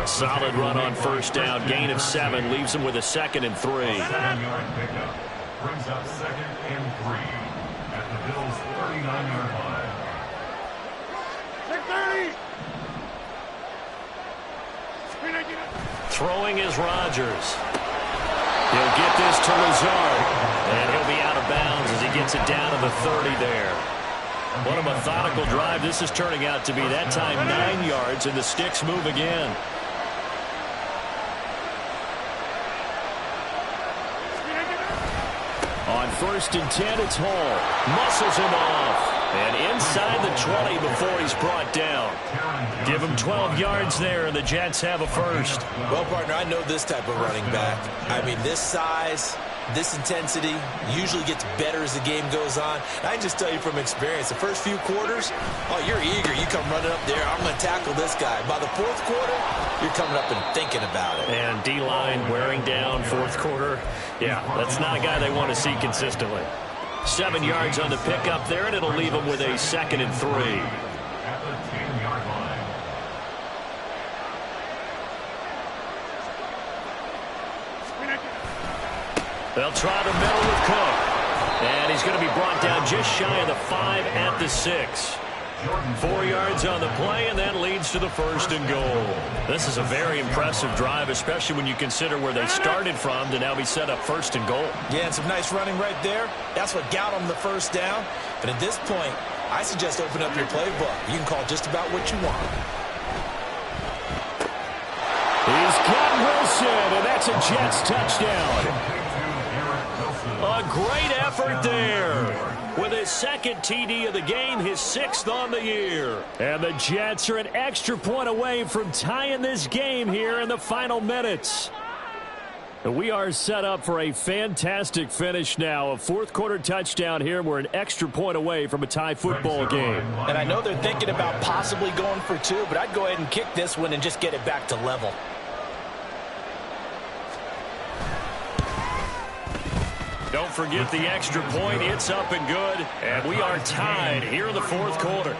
A solid run on 1st down. Gain of 7 leaves him with a 2nd and 3. 7-yard pickup brings up 2nd and 3 at the Bills' 39-yard line. 630. Throwing is Rodgers. He'll get this to Lazard. And he'll be out of bounds as he gets it down to the 30 there. What a methodical drive this is turning out to be. That time 9 yards, and the sticks move again. On 1st and 10, it's Hall. Muscles him off. And inside the 20 before he's brought down. Give him 12 yards there, and the Jets have a first. Well, partner, I know this type of running back. I mean, this size, this intensity usually gets better as the game goes on. And I can just tell you from experience, the first few quarters, oh, you're eager. You come running up there, I'm going to tackle this guy. By the 4th quarter, you're coming up and thinking about it. And D-line wearing down 4th quarter. Yeah, that's not a guy they want to see consistently. 7 yards on the pickup there, and it'll leave him with a 2nd and 3. At the 10-yard line. They'll try the middle with Cook. And he's going to be brought down just shy of the 5 at the 6. 4 yards on the play, and that leads to the 1st and goal. This is a very impressive drive, especially when you consider where they started from to now be set up 1st and goal. Yeah, and some nice running right there. That's what got them the 1st down. But at this point, I suggest open up your playbook. You can call just about what you want. He's got Wilson, and that's a Jets touchdown. A great effort there. With his 2nd TD of the game, his 6th on the year. And the Jets are an extra point away from tying this game here in the final minutes. We are set up for a fantastic finish now. A 4th quarter touchdown here. We're an extra point away from a tie football game. And I know they're thinking about possibly going for 2, but I'd go ahead and kick this one and just get it back to level. Don't forget the extra point. It's up and good. And we are tied here in the 4th quarter.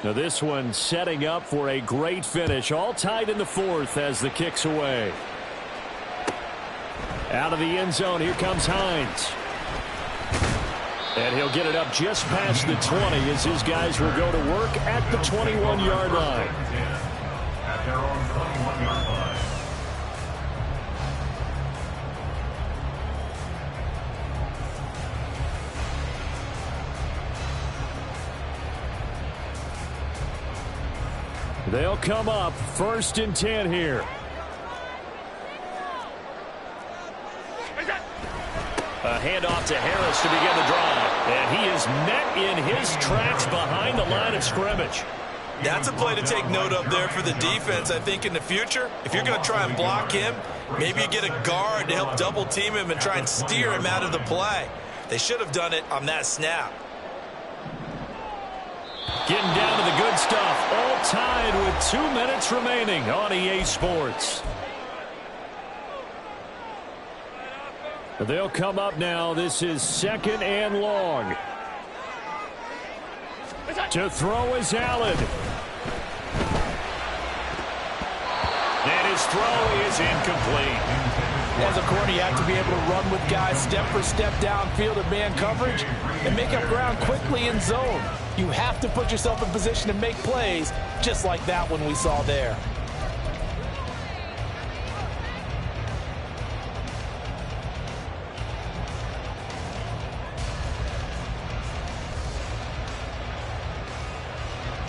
Now this one setting up for a great finish. All tied in the 4th as the kick's away. Out of the end zone, here comes Hines. And he'll get it up just past the 20 as his guys will go to work at the 21-yard line. At their own 21-yard line. They'll come up 1st and 10 here. A handoff to Harris to begin the drive. And he is met in his tracks behind the line of scrimmage. That's a play to take note of there for the defense. I think in the future, if you're going to try and block him, maybe you get a guard to help double team him and try and steer him out of the play. They should have done it on that snap. Getting down to the good stuff. All tied with 2 minutes remaining on EA Sports. They'll come up now. This is 2nd and long. To throw is Allen. And his throw is incomplete. As a corner, you have to be able to run with guys step for step downfield of man coverage and make up ground quickly in zone. You have to put yourself in position to make plays, just like that one we saw there.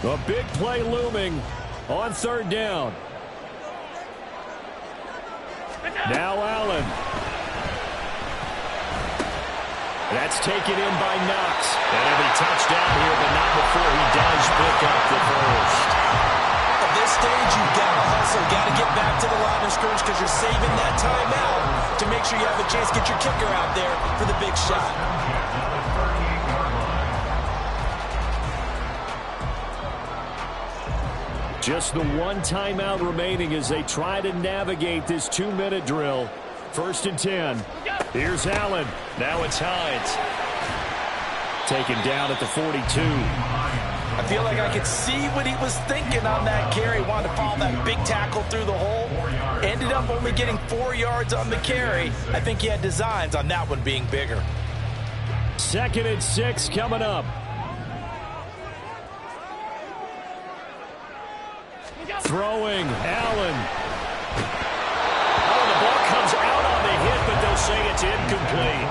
A big play looming on 3rd down. Now Allen. That's taken in by Knox. And he'll be touchdown here, but not before he does pick up the 1st. At this stage, you've got to hustle. Got to get back to the line of scrimmage because you're saving that timeout to make sure you have a chance to get your kicker out there for the big shot. Just the 1 timeout remaining as they try to navigate this 2-minute drill. 1st and 10. Here's Allen. Now it's Hines. Taken down at the 42. I feel like I could see what he was thinking on that carry. Wanted to follow that big tackle through the hole. Ended up only getting 4 yards on the carry. I think he had designs on that one being bigger. 2nd and 6 coming up. Throwing, Allen. Oh, the ball comes out on the hit, but they'll say it's incomplete.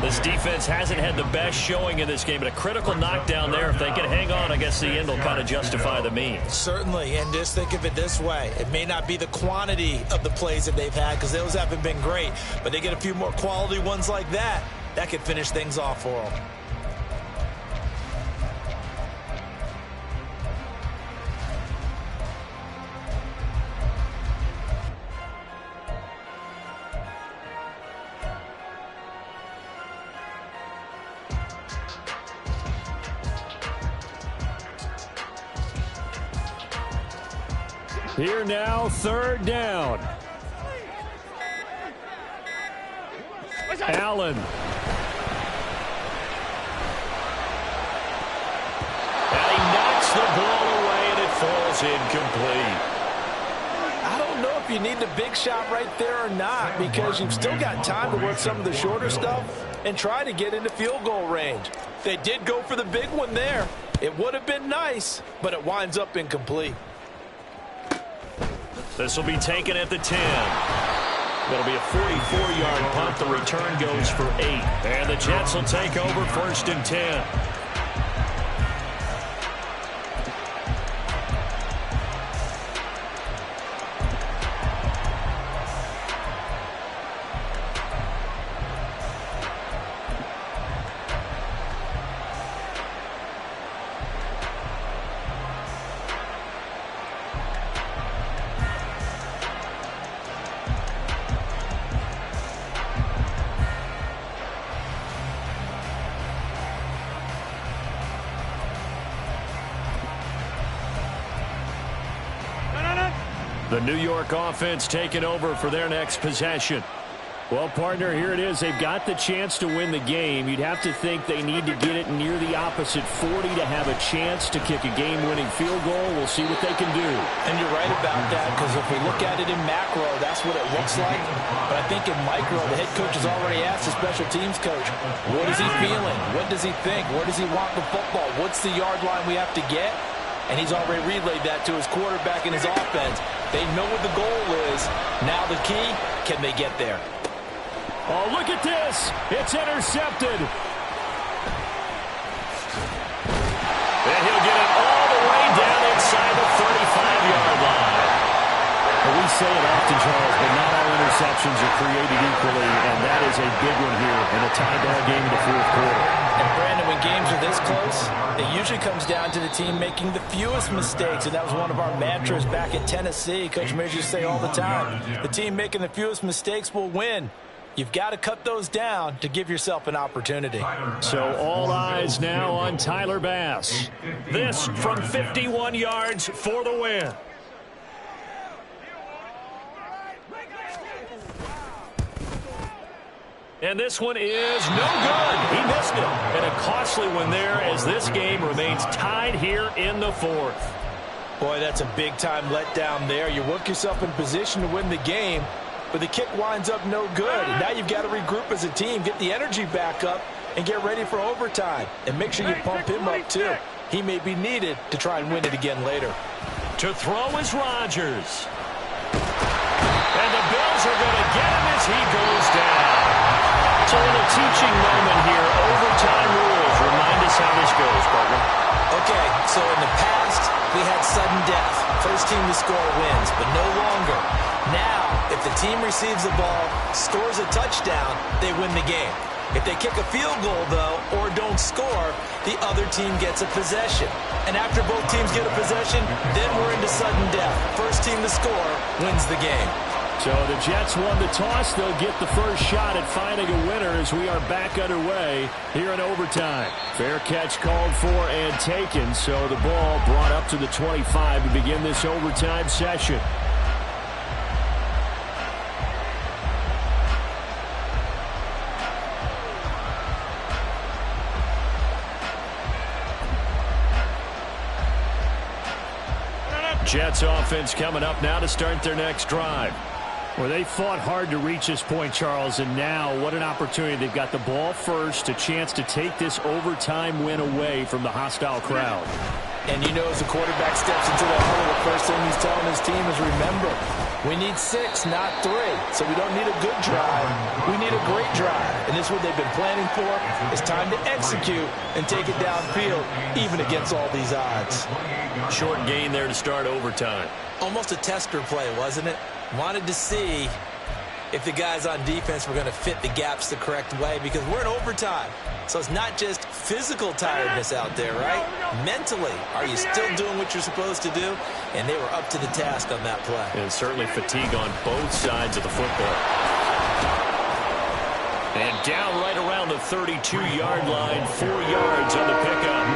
This defense hasn't had the best showing in this game, but a critical knockdown there. If they can hang on, I guess the end will kind of justify the means. Certainly, and just think of it this way. It may not be the quantity of the plays that they've had because those haven't been great, but they get a few more quality ones like that. That could finish things off for them. Here now, 3rd down. Allen. And he knocks the ball away, and it falls incomplete. I don't know if if you need the big shot right there or not, because you've still got time to work some of the shorter stuff and try to get into field goal range. They did go for the big one there. It would have been nice, but it winds up incomplete. This will be taken at the 10. It'll be a 44-yard punt. The return goes for 8. And the Jets will take over 1st and 10. The New York offense taking over for their next possession. Well, partner, here it is. They've got the chance to win the game. You'd have to think they need to get it near the opposite 40 to have a chance to kick a game-winning field goal. We'll see what they can do. And you're right about that, because if we look at it in macro, that's what it looks like. But I think in micro, the head coach has already asked the special teams coach, what is he feeling? What does he think? Where does he want the football? What's the yard line we have to get? And he's already relayed that to his quarterback and his offense. They know what the goal is. Now the key, can they get there? Oh, look at this. It's intercepted. And he'll get it all the way down inside the 35-yard line. Well, we say it often, Charles, but not all interceptions are created equally, and that is a big one here in a tie-ball game in the fourth quarter. And Brandon, when games are this close, it usually comes down to the team making the fewest mistakes, and that was one of our mantras back at Tennessee. Coach Mears used to say all the time, the team making the fewest mistakes will win. You've got to cut those down to give yourself an opportunity. So all eyes now on Tyler Bass. This from 51 yards for the win. And this one is no good. He missed it. And a costly one there as this game remains tied here in the fourth. Boy, that's a big-time letdown there. You work yourself in position to win the game, but the kick winds up no good. And now you've got to regroup as a team, get the energy back up, and get ready for overtime. And make sure you pump him up, too. He may be needed to try and win it again later. To throw is Rodgers. And the Bills are going to get him as he goes down. So in a teaching moment here, overtime rules. Remind us how this goes, partner. Okay, so in the past, we had sudden death. First team to score wins, but no longer. Now, if the team receives the ball, scores a touchdown, they win the game. If they kick a field goal, though, or don't score, the other team gets a possession. And after both teams get a possession, then we're into sudden death. First team to score wins the game. So the Jets won the toss. They'll get the first shot at finding a winner as we are back underway here in overtime. Fair catch called for and taken, so the ball brought up to the 25 to begin this overtime session. Jets offense coming up now to start their next drive. Well, they fought hard to reach this point, Charles, and now what an opportunity. They've got the ball first, a chance to take this overtime win away from the hostile crowd. And you know, as the quarterback steps into the huddle, the first thing he's telling his team is, remember, we need 6, not 3. So we don't need a good drive. We need a great drive. And this is what they've been planning for. It's time to execute and take it downfield, even against all these odds. Short gain there to start overtime. Almost a tester play, wasn't it? Wanted to see if the guys on defense were going to fit the gaps the correct way, because we're in overtime. So it's not just physical tiredness out there, right? Mentally, are you still doing what you're supposed to do? And they were up to the task on that play. And certainly fatigue on both sides of the football. And down right around the 32-yard line, 4 yards on the pickup.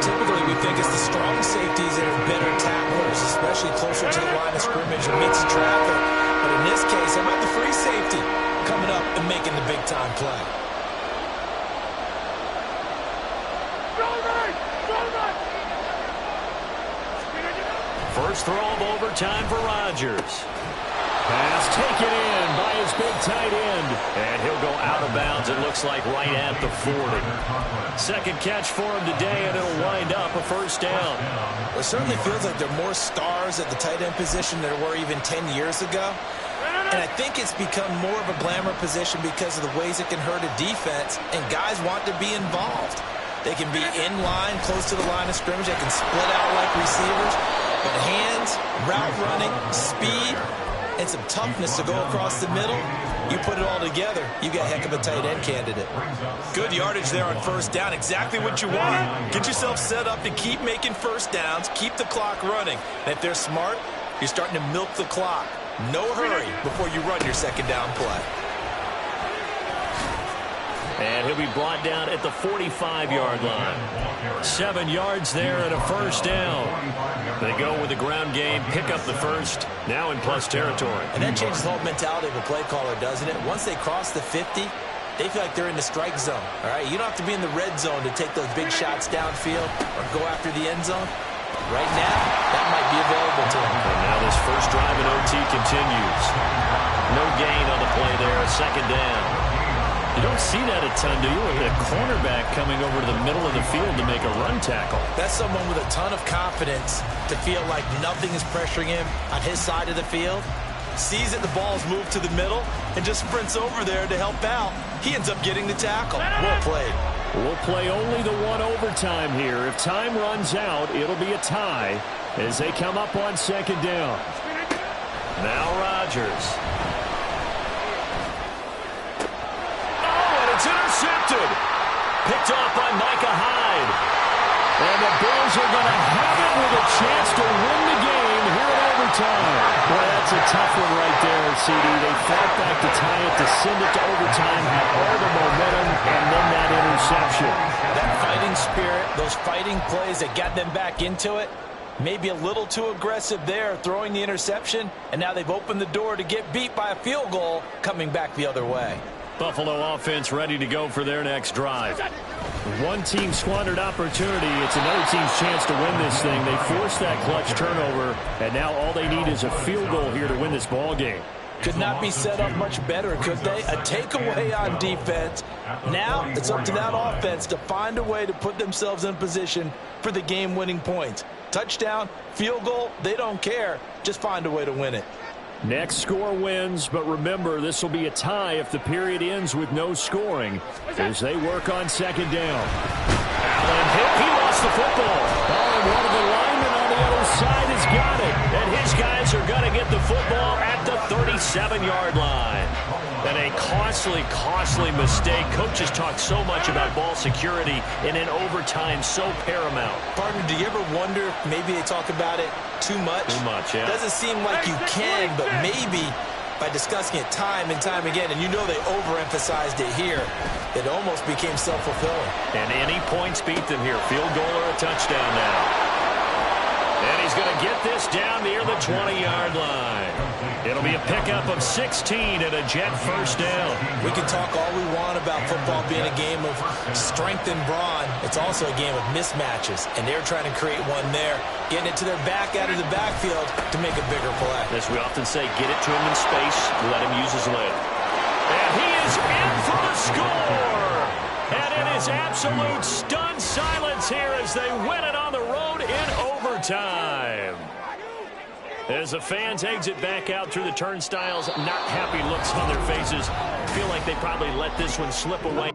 Typically, we think it's the strong safeties that are better tacklers, especially closer to the line of scrimmage amidst traffic. But in this case, how about the free safety coming up and making the big-time play? First throw of overtime for Rodgers. Pass taken in by his big tight end. And he'll go out of bounds, it looks like, right at the 40. Second catch for him today, and it'll wind up a first down. It certainly feels like there are more stars at the tight end position than there were even 10 years ago. And I think it's become more of a glamour position because of the ways it can hurt a defense, and guys want to be involved. They can be in line, close to the line of scrimmage. They can split out like receivers. But hands, route running, speed, and some toughness to go across the middle, you put it all together, you got a heck of a tight end candidate. Good yardage there on first down. Exactly what you want. Get yourself set up to keep making first downs, keep the clock running. And if they're smart, you're starting to milk the clock. No hurry before you run your second down play. And he'll be brought down at the 45-yard line. 7 yards there and a first down. They go with the ground game, pick up the first, now in plus territory. And that changes the whole mentality of a play caller, doesn't it? Once they cross the 50, they feel like they're in the strike zone. All right, you don't have to be in the red zone to take those big shots downfield or go after the end zone. Right now, that might be available to them. And now this first drive in OT continues. No gain on the play there, a second down. You don't see that a ton, do you? With a cornerback coming over to the middle of the field to make a run tackle. That's someone with a ton of confidence to feel like nothing is pressuring him on his side of the field. Sees that the ball's moved to the middle and just sprints over there to help out. He ends up getting the tackle. Well played. We'll play only the one overtime here. If time runs out, it'll be a tie as they come up on second down. Now Rodgers. Oh, and it's intercepted. Picked off by Micah Hyde. And the Bills are going to have it with a chance to win the game here in overtime. Boy, that's a tough one right there, CD. They fought back to tie it, to send it to overtime, had all the momentum, and then that interception. That fighting spirit, those fighting plays that got them back into it, maybe a little too aggressive there, throwing the interception, and now they've opened the door to get beat by a field goal coming back the other way. Buffalo offense ready to go for their next drive. One team squandered opportunity. It's another team's chance to win this thing. They forced that clutch turnover, and now all they need is a field goal here to win this ball game. Could not be set up much better, could they? A takeaway on defense. Now it's up to that offense to find a way to put themselves in position for the game-winning points. Touchdown, field goal, they don't care. Just find a way to win it. Next score wins, but remember, this will be a tie if the period ends with no scoring as they work on second down. Allen hit. He lost the football. Oh, and one of the linemen on the other side has got it. And his guys are going to get the football at the 37-yard line. And a costly, costly mistake. Coaches talk so much about ball security, and in overtime, so paramount. Partner, do you ever wonder if maybe they talk about it too much? Too much, yeah. Doesn't seem like you can, but maybe by discussing it time and time again, and you know they overemphasized it here, it almost became self-fulfilling. And any points beat them here. Field goal or a touchdown now. And he's going to get this down near the 20-yard line. It'll be a pickup of 16 and a Jet first down. We can talk all we want about football being a game of strength and brawn. It's also a game of mismatches, and they're trying to create one there, getting it to their back out of the backfield to make a bigger play. As we often say, get it to him in space, let him use his leg. And he is in for the score! And it is absolute stunned silence here as they win it on the road in overtime. As the fans exit back out through the turnstiles, not happy looks on their faces. Feel like they probably let this one slip away.